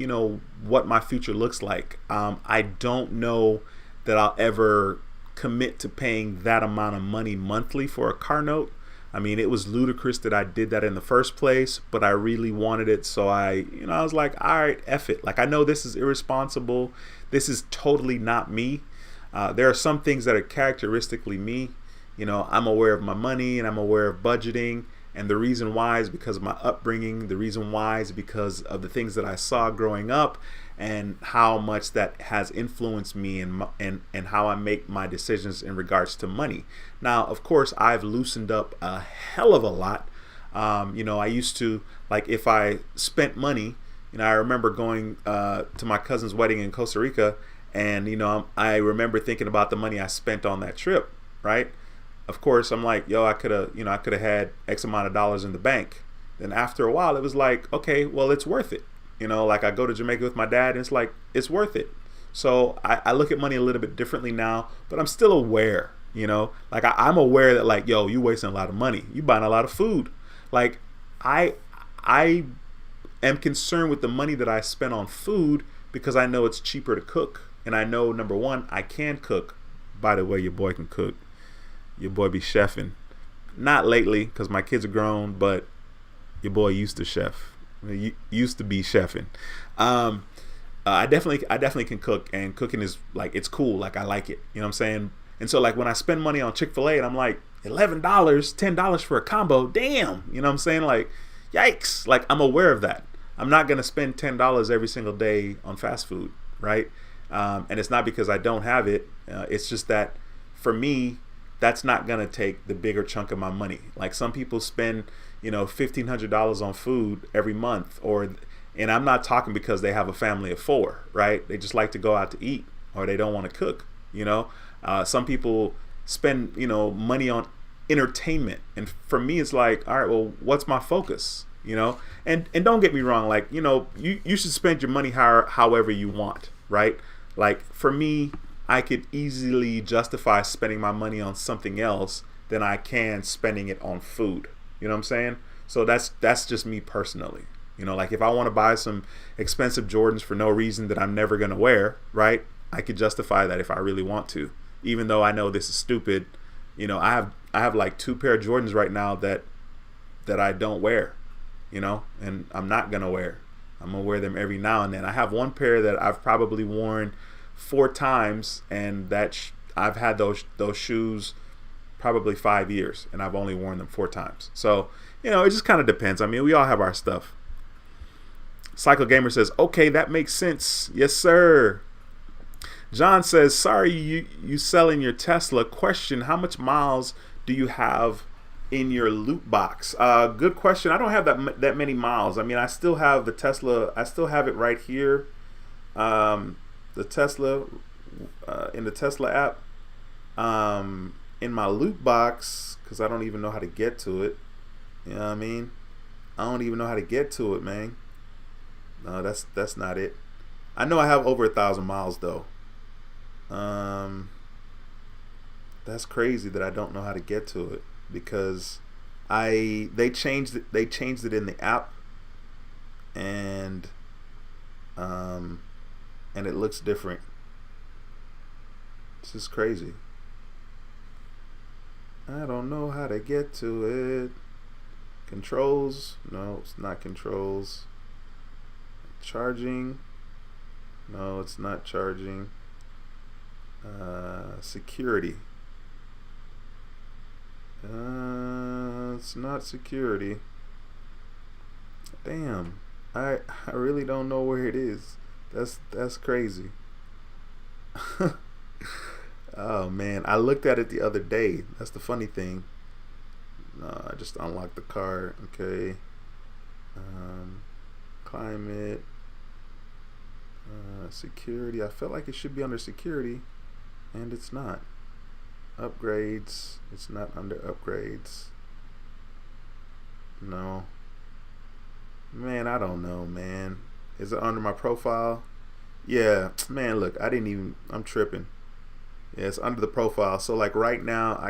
what my future looks like. I don't know that I'll ever commit to paying that amount of money monthly for a car note. I mean, it was ludicrous that I did that in the first place, but I really wanted it. So I was like, all right, F it. Like, I know this is irresponsible. This is totally not me. There are some things that are characteristically me. I'm aware of my money and I'm aware of budgeting. And the reason why is because of my upbringing. The reason why is because of the things that I saw growing up and how much that has influenced me and how I make my decisions in regards to money. Now, of course, I've loosened up a hell of a lot. I used to, like, if I spent money, I remember going to my cousin's wedding in Costa Rica, and, I remember thinking about the money I spent on that trip, right? Of course, I'm like, yo, I could have had X amount of dollars in the bank. Then after a while, it was like, okay, well, it's worth it. Like, I go to Jamaica with my dad, and it's like, it's worth it. So I look at money a little bit differently now, but I'm still aware, like I'm aware that, like, yo, you wasting a lot of money. You buying a lot of food. Like, I am concerned with the money that I spend on food because I know it's cheaper to cook. And I know, number one, I can cook. By the way, your boy can cook. Your boy be chefing. Not lately because my kids are grown, but your boy used to chef. Used to be chefing. I definitely can cook, and cooking is, like, it's cool. Like, I like it. You know what I'm saying? And so, like, when I spend money on Chick-fil-A and I'm like, $11, $10 for a combo, damn. You know what I'm saying? Like, yikes. Like, I'm aware of that. I'm not going to spend $10 every single day on fast food, right? And it's not because I don't have it. It's just that for me, that's not going to take the bigger chunk of my money. Like, some people spend, $1,500 on food every month, and I'm not talking because they have a family of 4, right? They just like to go out to eat, or they don't want to cook, Some people spend, money on entertainment. And for me, it's like, all right, well, what's my focus? And don't get me wrong, like, you should spend your money however you want, right? Like, for me, I could easily justify spending my money on something else than I can spending it on food. You know what I'm saying? So that's just me personally. Like, if I want to buy some expensive Jordans for no reason that I'm never going to wear, right? I could justify that if I really want to, even though I know this is stupid. I have like 2 pair of Jordans right now that I don't wear, and I'm not going to wear. I'm going to wear them every now and then. I have 1 pair that I've probably worn 4 times, and I've had those shoes probably 5 years, and I've only worn them 4 times. So, it just kind of depends. I mean, we all have our stuff. Cycle Gamer says, okay, that makes sense. Yes, sir. John says, sorry you selling your Tesla. Question, how much miles do you have in your loot box? Good question. I don't have that many miles. I mean, I still have the Tesla. I still have it right here. The Tesla in the Tesla app. In my loot box, because I don't even know how to get to it. You know what I mean? I don't even know how to get to it, man. No, that's not it. I know I have over 1,000 miles though. That's crazy that I don't know how to get to it, because they changed it in the app, and it looks different. This is crazy. I don't know how to get to it. Controls? No, it's not controls. Charging? No, it's not charging. Security. It's not security. Damn. I really don't know where it is. That's crazy. Oh man, I looked at it the other day. That's the funny thing. No, I just unlocked the car. Okay. Climate. Security. I felt like it should be under security, and it's not. Upgrades. It's not under upgrades. No. Man, I don't know, man. Is it under my profile? Yeah, man, look, I'm tripping. Yeah, it's under the profile. So like right now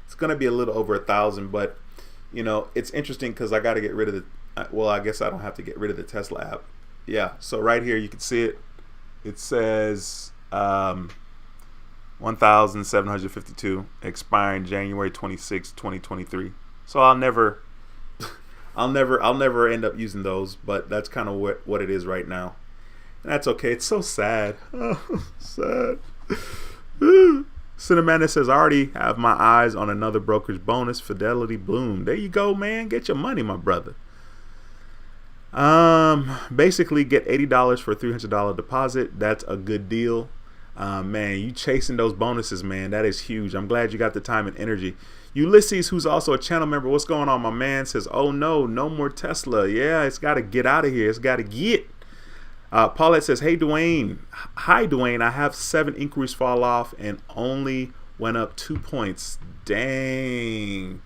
it's gonna be a little over 1,000, but you know, it's interesting because I got to get rid of the, well, I guess I don't have to get rid of the Tesla app. Yeah, so right here you can see it. It says 1,752, expiring January 26, 2023. So I'll never end up using those, but that's kind of what it is right now. And that's okay. It's so sad. Oh, sad. Cinnamon says, I already have my eyes on another brokerage bonus, Fidelity Bloom. There you go, man. Get your money, my brother. Basically get $80 for a $300 deposit. That's a good deal. Man, you chasing those bonuses, man. That is huge. I'm glad you got the time and energy. Ulysses, who's also a channel member, what's going on, my man? Says, oh no more Tesla. Yeah, it's got to get out of here. It's got to get. Paulette says, hey Dwayne. Hi Dwayne, I have 7 inquiries fall off and only went up 2 points. Dang.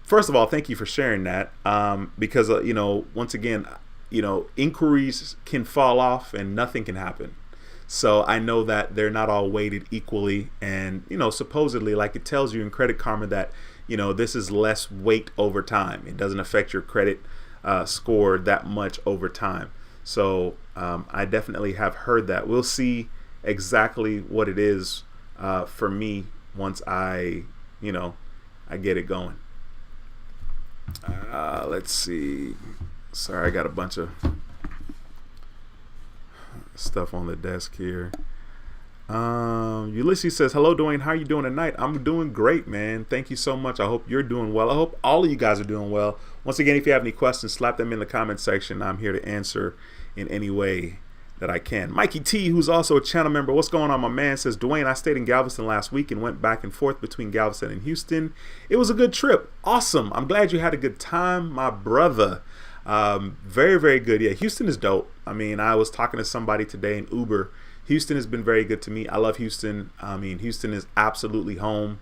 First of all, thank you for sharing that, because you know, once again, you know, inquiries can fall off and nothing can happen. So I know that they're not all weighted equally, and you know, supposedly, like it tells you in Credit Karma that, you know, this is less weight over time. It doesn't affect your credit score that much over time. So I definitely have heard that. We'll see exactly what it is for me once I get it going. Let's see. Sorry, I got a bunch of stuff on the desk here. Ulysses says, hello Dwayne, how you doing tonight? I'm doing great, man. Thank you so much. I hope you're doing well. I hope all of you guys are doing well. Once again, if you have any questions, slap them in the comment section. I'm here to answer in any way that I can. Mikey T, who's also a channel member, what's going on, my man? Says, Dwayne, I stayed in Galveston last week and went back and forth between Galveston and Houston. It was a good trip. Awesome. I'm glad you had a good time, my brother. Very, very good. Yeah, Houston is dope. I mean, I was talking to somebody today in Uber. Houston has been very good to me. I love Houston. I mean, Houston is absolutely home.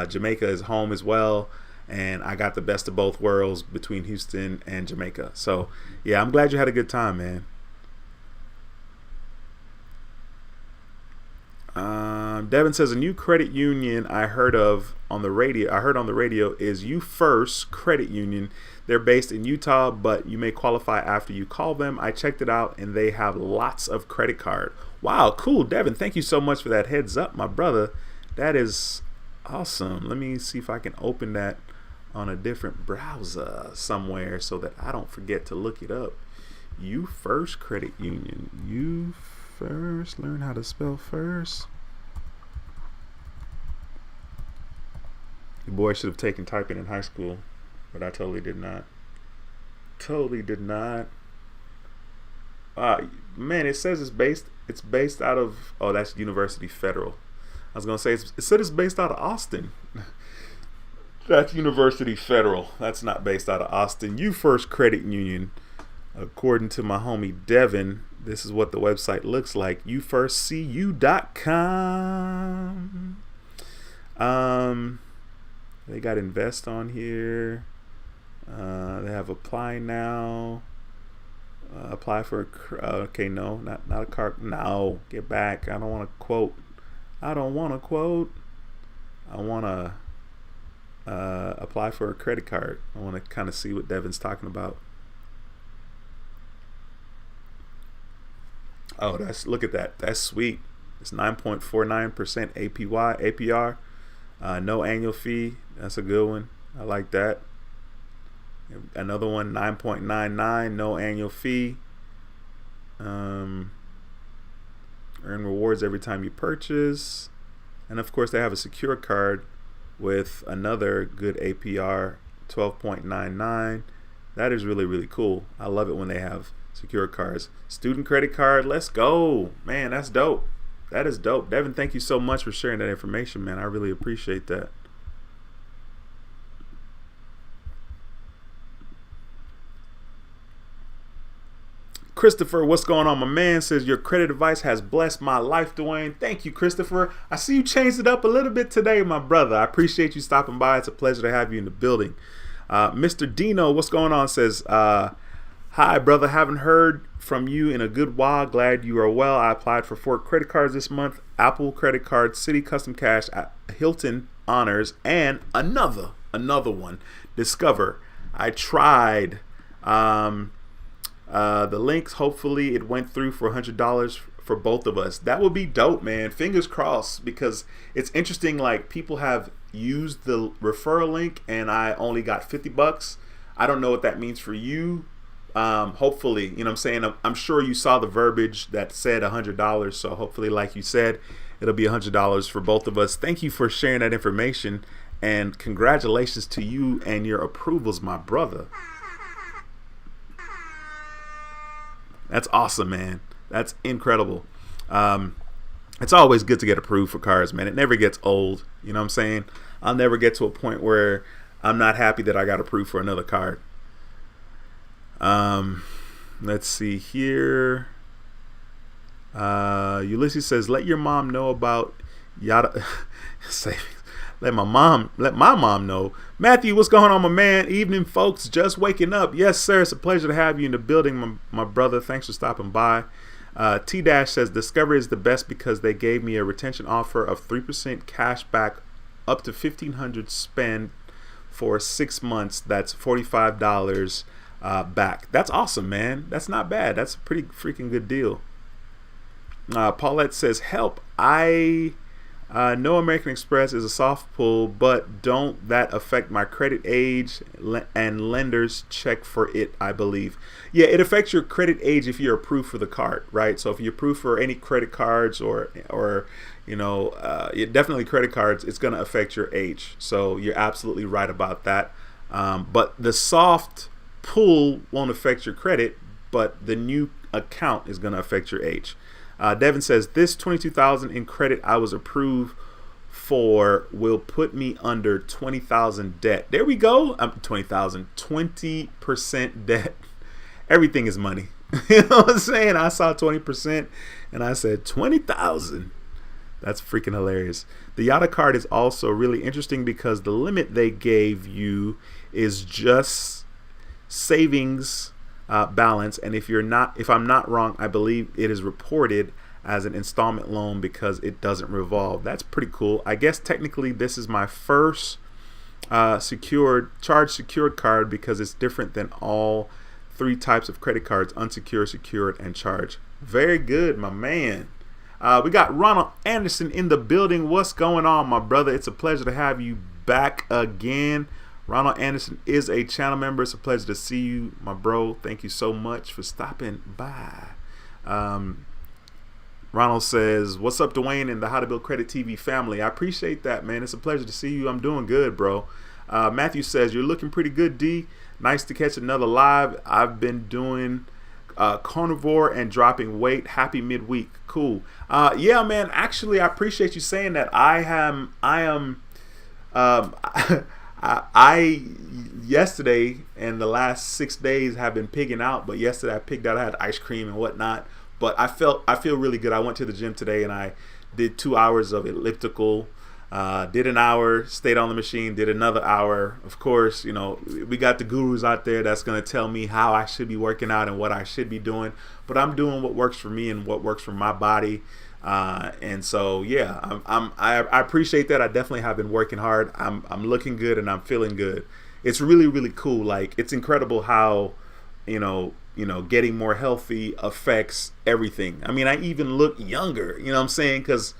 Jamaica is home as well. And I got the best of both worlds between Houston and Jamaica. So, yeah, I'm glad you had a good time, man. Devin says, a new credit union I heard on the radio is You First Credit Union. They're based in Utah, but you may qualify after you call them. I checked it out, and they have lots of credit card. Wow, cool, Devin. Thank you so much for that heads up, my brother. That is awesome. Let me see if I can open that on a different browser somewhere so that I don't forget to look it up. You First Credit Union. You First. Learn how to spell first. Your boy should have taken typing in high school, but I totally did not. Totally did not. Uh, Man, it says it's based out of, oh, that's University Federal. I was gonna say it said it's based out of Austin. That's University Federal. That's not based out of Austin. You First Credit Union, according to my homie Devin, this is what the website looks like. YouFirstCU.com. They got invest on here. They have apply now. Apply for okay, no, not a car. No, get back. I don't want to quote. I want to apply for a credit card. I want to kind of see what Devin's talking about. Oh, look at that. That's sweet. It's 9.49% APR. No annual fee. That's a good one. I like that. Another one, 9.99, no annual fee. Earn rewards every time you purchase. And of course, they have a secure card with another good APR, 12.99. That is really, really cool. I love it when they have secure cards. Student credit card, let's go. Man, that's dope. That is dope. Devin, thank you so much for sharing that information, man. I really appreciate that. Christopher, what's going on, my man? Says your credit advice has blessed my life, Dwayne. Thank you, Christopher. I see you changed it up a little bit today, my brother. I appreciate you stopping by. It's a pleasure to have you in the building. Mr. Dino, what's going on? Says, hi, brother. Haven't heard from you in a good while. Glad you are well. I applied for 4 credit cards this month. Apple credit card, Citi Custom Cash, Hilton Honors, and another one, Discover. I tried the links. Hopefully it went through for $100 for both of us. That would be dope, man. Fingers crossed, because it's interesting. Like, people have used the referral link and I only got $50. I don't know what that means for you. Hopefully, you know what I'm saying? I'm sure you saw the verbiage that said $100. So hopefully, like you said, it'll be $100 for both of us. Thank you for sharing that information, and congratulations to you and your approvals, my brother. That's awesome, man. That's incredible. It's always good to get approved for cards, man. It never gets old. You know what I'm saying? I'll never get to a point where I'm not happy that I got approved for another card. Let's see here. Ulysses says, let your mom know about yada savings. Let my mom know. Matthew, what's going on, my man? Evening, folks. Just waking up. Yes, sir. It's a pleasure to have you in the building, my brother. Thanks for stopping by. T-Dash says, Discover is the best because they gave me a retention offer of 3% cash back up to $1,500 spend for 6 months. That's $45 back. That's awesome, man. That's not bad. That's a pretty freaking good deal. Paulette says, help. I know American Express is a soft pull, but don't that affect my credit age and lenders check for it, I believe. Yeah, it affects your credit age if you're approved for the card, right? So if you're approved for any credit cards or you know, definitely credit cards, it's going to affect your age. So you're absolutely right about that. But the soft pull won't affect your credit, but the new account is going to affect your age. Devin says, this $22,000 in credit I was approved for will put me under $20,000 debt. There we go. 20% debt. Everything is money. You know what I'm saying? I saw 20% and I said 20,000. That's freaking hilarious. The Yada card is also really interesting because the limit they gave you is just savings balance, and if I'm not wrong, I believe it is reported as an installment loan because it doesn't revolve. That's pretty cool. I guess technically this is my first secured card because it's different than all 3 types of credit cards: unsecured, secured, and charge. Very good, my man. We got Ronald Anderson in the building. What's going on, my brother? It's a pleasure to have you back again. Ronald Anderson is a channel member. It's a pleasure to see you, my bro. Thank you so much for stopping by. Ronald says, what's up, Dwayne and the How to Build Credit TV family? I appreciate that, man. It's a pleasure to see you. I'm doing good, bro. Matthew says, you're looking pretty good, D. Nice to catch another live. I've been doing carnivore and dropping weight. Happy midweek. Cool. Yeah, man. Actually, I appreciate you saying that. I am. I yesterday and the last 6 days have been pigging out, but yesterday I pigged out. I had ice cream and whatnot, but I feel really good. I went to the gym today and I did 2 hours of elliptical. Did an hour, stayed on the machine, did another hour. Of course, you know, we got the gurus out there that's going to tell me how I should be working out and what I should be doing, but I'm doing what works for me and what works for my body. And so, yeah, I appreciate that. I definitely have been working hard. I'm looking good and I'm feeling good. It's really, really cool. Like, it's incredible how, you know, getting more healthy affects everything. I mean, I even look younger, you know what I'm saying? Cause,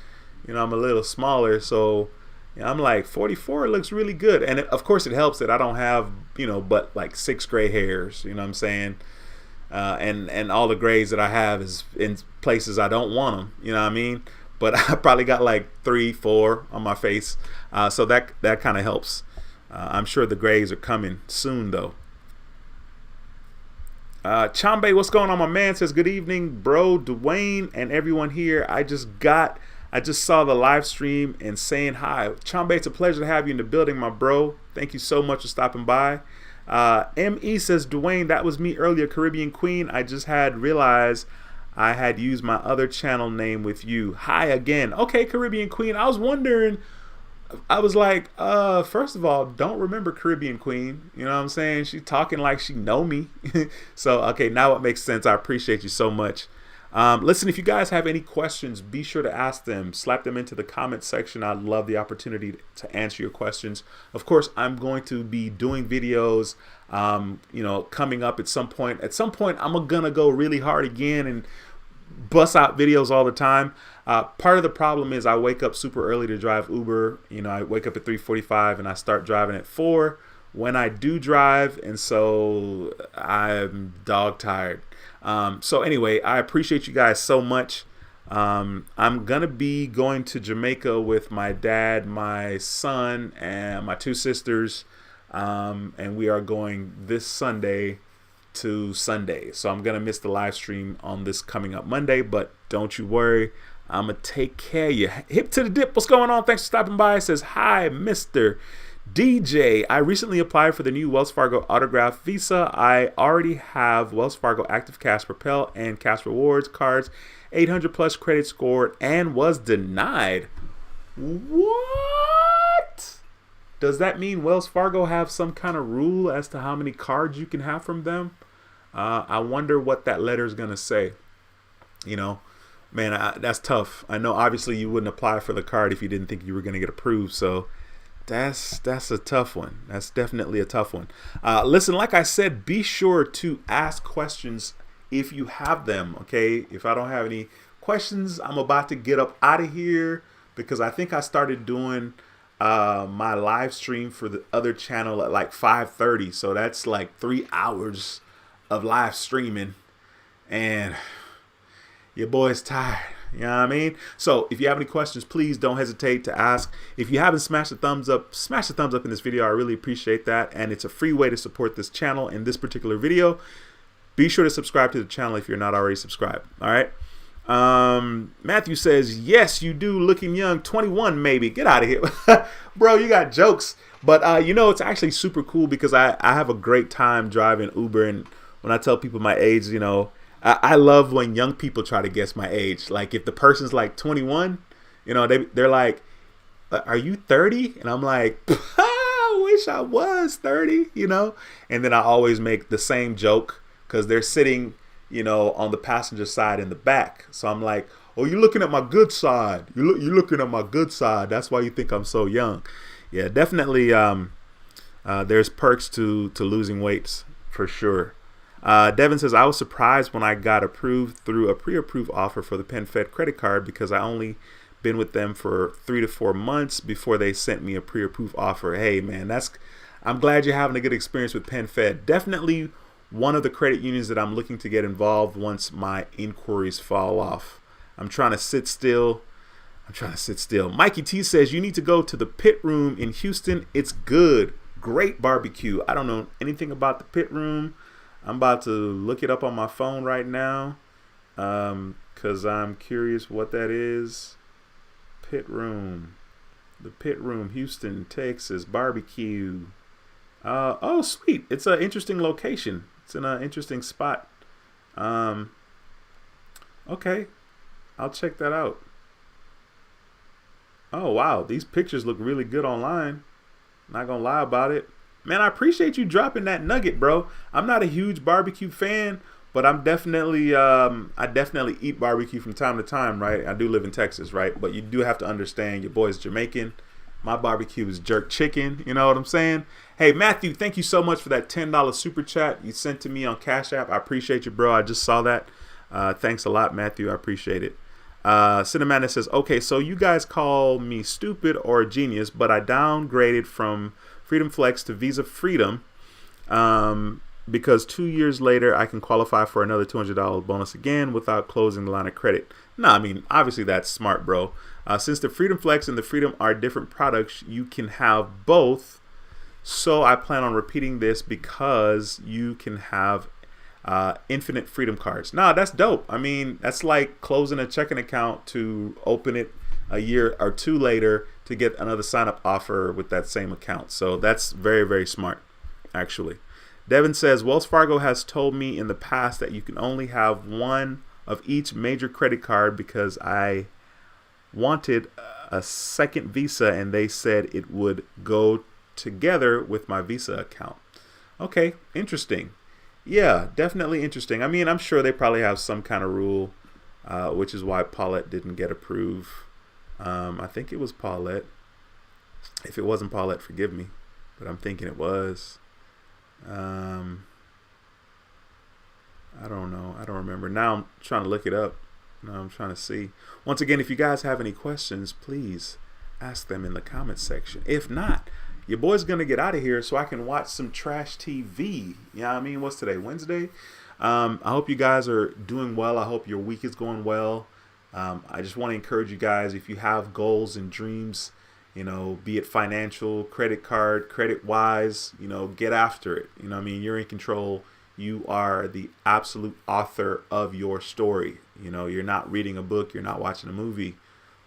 you know, I'm a little smaller, so you know, I'm like 44. It looks really good, and of course, it helps that I don't have, you know, but like 6 gray hairs. You know what I'm saying? And all the grays that I have is in places I don't want them. You know what I mean? But I probably got like 3, 4 on my face, so that kind of helps. I'm sure the grays are coming soon, though. Chambe, what's going on, my man? Says good evening, bro, Dwayne, and everyone here. I just saw the live stream and saying hi. Chambe, it's a pleasure to have you in the building, my bro. Thank you so much for stopping by. ME says, Dwayne, that was me earlier, Caribbean Queen. I just had realized I had used my other channel name with you. Hi again. Okay, Caribbean Queen. I was wondering, I was like, first of all, don't remember Caribbean Queen. You know what I'm saying? She's talking like she know me. So, okay, now it makes sense. I appreciate you so much. Listen, if you guys have any questions, be sure to ask them. Slap them into the comment section. I'd love the opportunity to answer your questions. Of course, I'm going to be doing videos, you know, coming up at some point. At some point, I'm going to go really hard again and bust out videos all the time. Part of the problem is I wake up super early to drive Uber. You know, I wake up at 3:45 and I start driving at 4 when I do drive. And so I'm dog tired. So anyway, I appreciate you guys so much. I'm gonna be going to Jamaica with my dad, my son, and my 2 sisters, and we are going this Sunday to Sunday. So I'm gonna miss the live stream on this coming up Monday, but don't you worry, I'm gonna take care of you. Hip to the dip. What's going on? Thanks for stopping by. It says hi, Mr. DJ, I recently applied for the new Wells Fargo autograph visa. I already have Wells Fargo Active Cash Propel and Cash Rewards cards, 800 plus credit scored, and was denied. What? Does that mean Wells Fargo have some kind of rule as to how many cards you can have from them? I wonder what that letter is going to say. You know, man, that's tough. I know obviously you wouldn't apply for the card if you didn't think you were going to get approved. So that's a tough one. That's definitely a tough one. Listen, like I said, be sure to ask questions if you have them. Okay, if I don't have any questions, I'm about to get up out of here because I think I started doing my live stream for the other channel at like 5:30. So that's like 3 hours of live streaming, and your boy's tired. You know what I mean? So if you have any questions, please don't hesitate to ask. If you haven't smashed the thumbs up, smash the thumbs up in this video. I really appreciate that. And it's a free way to support this channel in this particular video. Be sure to subscribe to the channel if you're not already subscribed. All right. Matthew says, yes, you do, looking young, 21 maybe. Get out of here. Bro, you got jokes. But, you know, it's actually super cool because I have a great time driving Uber. And when I tell people my age, you know, I love when young people try to guess my age. Like if the person's like 21, you know, they're like, are you 30? And I'm like, I wish I was 30, you know. And then I always make the same joke because they're sitting, you know, on the passenger side in the back. So I'm like, oh, you're looking at my good side. You're looking at my good side. That's why you think I'm so young. Yeah, definitely. There's perks to losing weights for sure. Devin says, I was surprised when I got approved through a pre-approved offer for the PenFed credit card because I only been with them for 3 to 4 months before they sent me a pre-approved offer. Hey, man, I'm glad you're having a good experience with PenFed. Definitely one of the credit unions that I'm looking to get involved once my inquiries fall off. I'm trying to sit still. Mikey T says, you need to go to the Pit Room in Houston. It's good. Great barbecue. I don't know anything about the Pit Room. I'm about to look it up on my phone right now, because I'm curious what that is. Pit Room. The Pit Room, Houston, Texas, barbecue. Oh, sweet. It's an interesting location. It's in an interesting spot. Okay. I'll check that out. Oh, wow. These pictures look really good online. Not gonna lie about it. Man, I appreciate you dropping that nugget, bro. I'm not a huge barbecue fan, but I'm definitely, I definitely eat barbecue from time to time, right? I do live in Texas, right? But you do have to understand your boy's Jamaican. My barbecue is jerk chicken. You know what I'm saying? Hey, Matthew, thank you so much for that $10 super chat you sent to me on Cash App. I appreciate you, bro. I just saw that. Thanks a lot, Matthew. I appreciate it. Cinnamon says, okay, so you guys call me stupid or a genius, but I downgraded from Freedom Flex to Visa Freedom because 2 years later I can qualify for another $200 bonus again without closing the line of credit. No, I mean, obviously that's smart, bro. Since the Freedom Flex and the Freedom are different products, you can have both. So I plan on repeating this because you can have infinite Freedom cards. Nah, that's dope. I mean, that's like closing a checking account to open it a year or two later to get another sign up offer with that same account. So that's very, very smart, actually. Devin says, Wells Fargo has told me in the past that you can only have one of each major credit card because I wanted a second Visa and they said it would go together with my Visa account. Okay, interesting. Yeah, definitely interesting. I mean, I'm sure they probably have some kind of rule, which is why Paulette didn't get approved. I think it was Paulette. If it wasn't Paulette, forgive me, but I'm thinking it was. I don't know. I don't remember. Now I'm trying to look it up. Now I'm trying to see. Once again, if you guys have any questions, please ask them in the comments section. If not, your boy's going to get out of here so I can watch some trash TV. You know what I mean? What's today? Wednesday? I hope you guys are doing well. I hope your week is going well. I just want to encourage you guys, if you have goals and dreams, you know, be it financial, credit card, credit wise, you know, get after it. You know what I mean? You're in control. You are the absolute author of your story. You know, you're not reading a book. You're not watching a movie.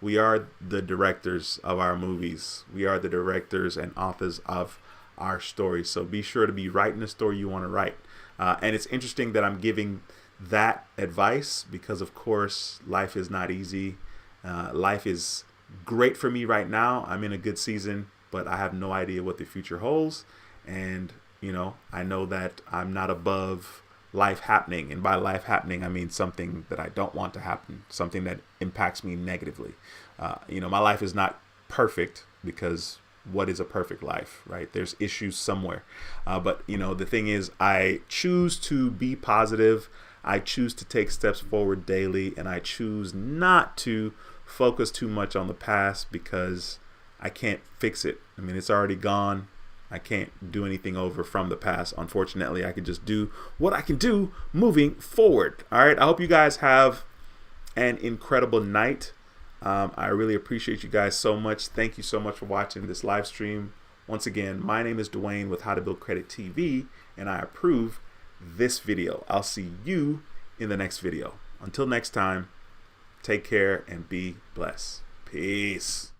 We are the directors of our movies. We are the directors and authors of our stories. So be sure to be writing the story you want to write. And it's interesting that I'm giving that advice because, of course, life is not easy. Life is great for me right now. I'm in a good season, but I have no idea what the future holds. And, you know, I know that I'm not above life happening. And by life happening, I mean something that I don't want to happen, something that impacts me negatively. You know, my life is not perfect because what is a perfect life, right? There's issues somewhere. But, you know, the thing is, I choose to be positive. I choose to take steps forward daily, and I choose not to focus too much on the past because I can't fix it. I mean, it's already gone. I can't do anything over from the past. Unfortunately, I can just do what I can do moving forward. All right. I hope you guys have an incredible night. I really appreciate you guys so much. Thank you so much for watching this live stream. Once again, my name is Dwayne with How to Build Credit TV, and I approve this video. I'll see you in the next video. Until next time, take care and be blessed. Peace.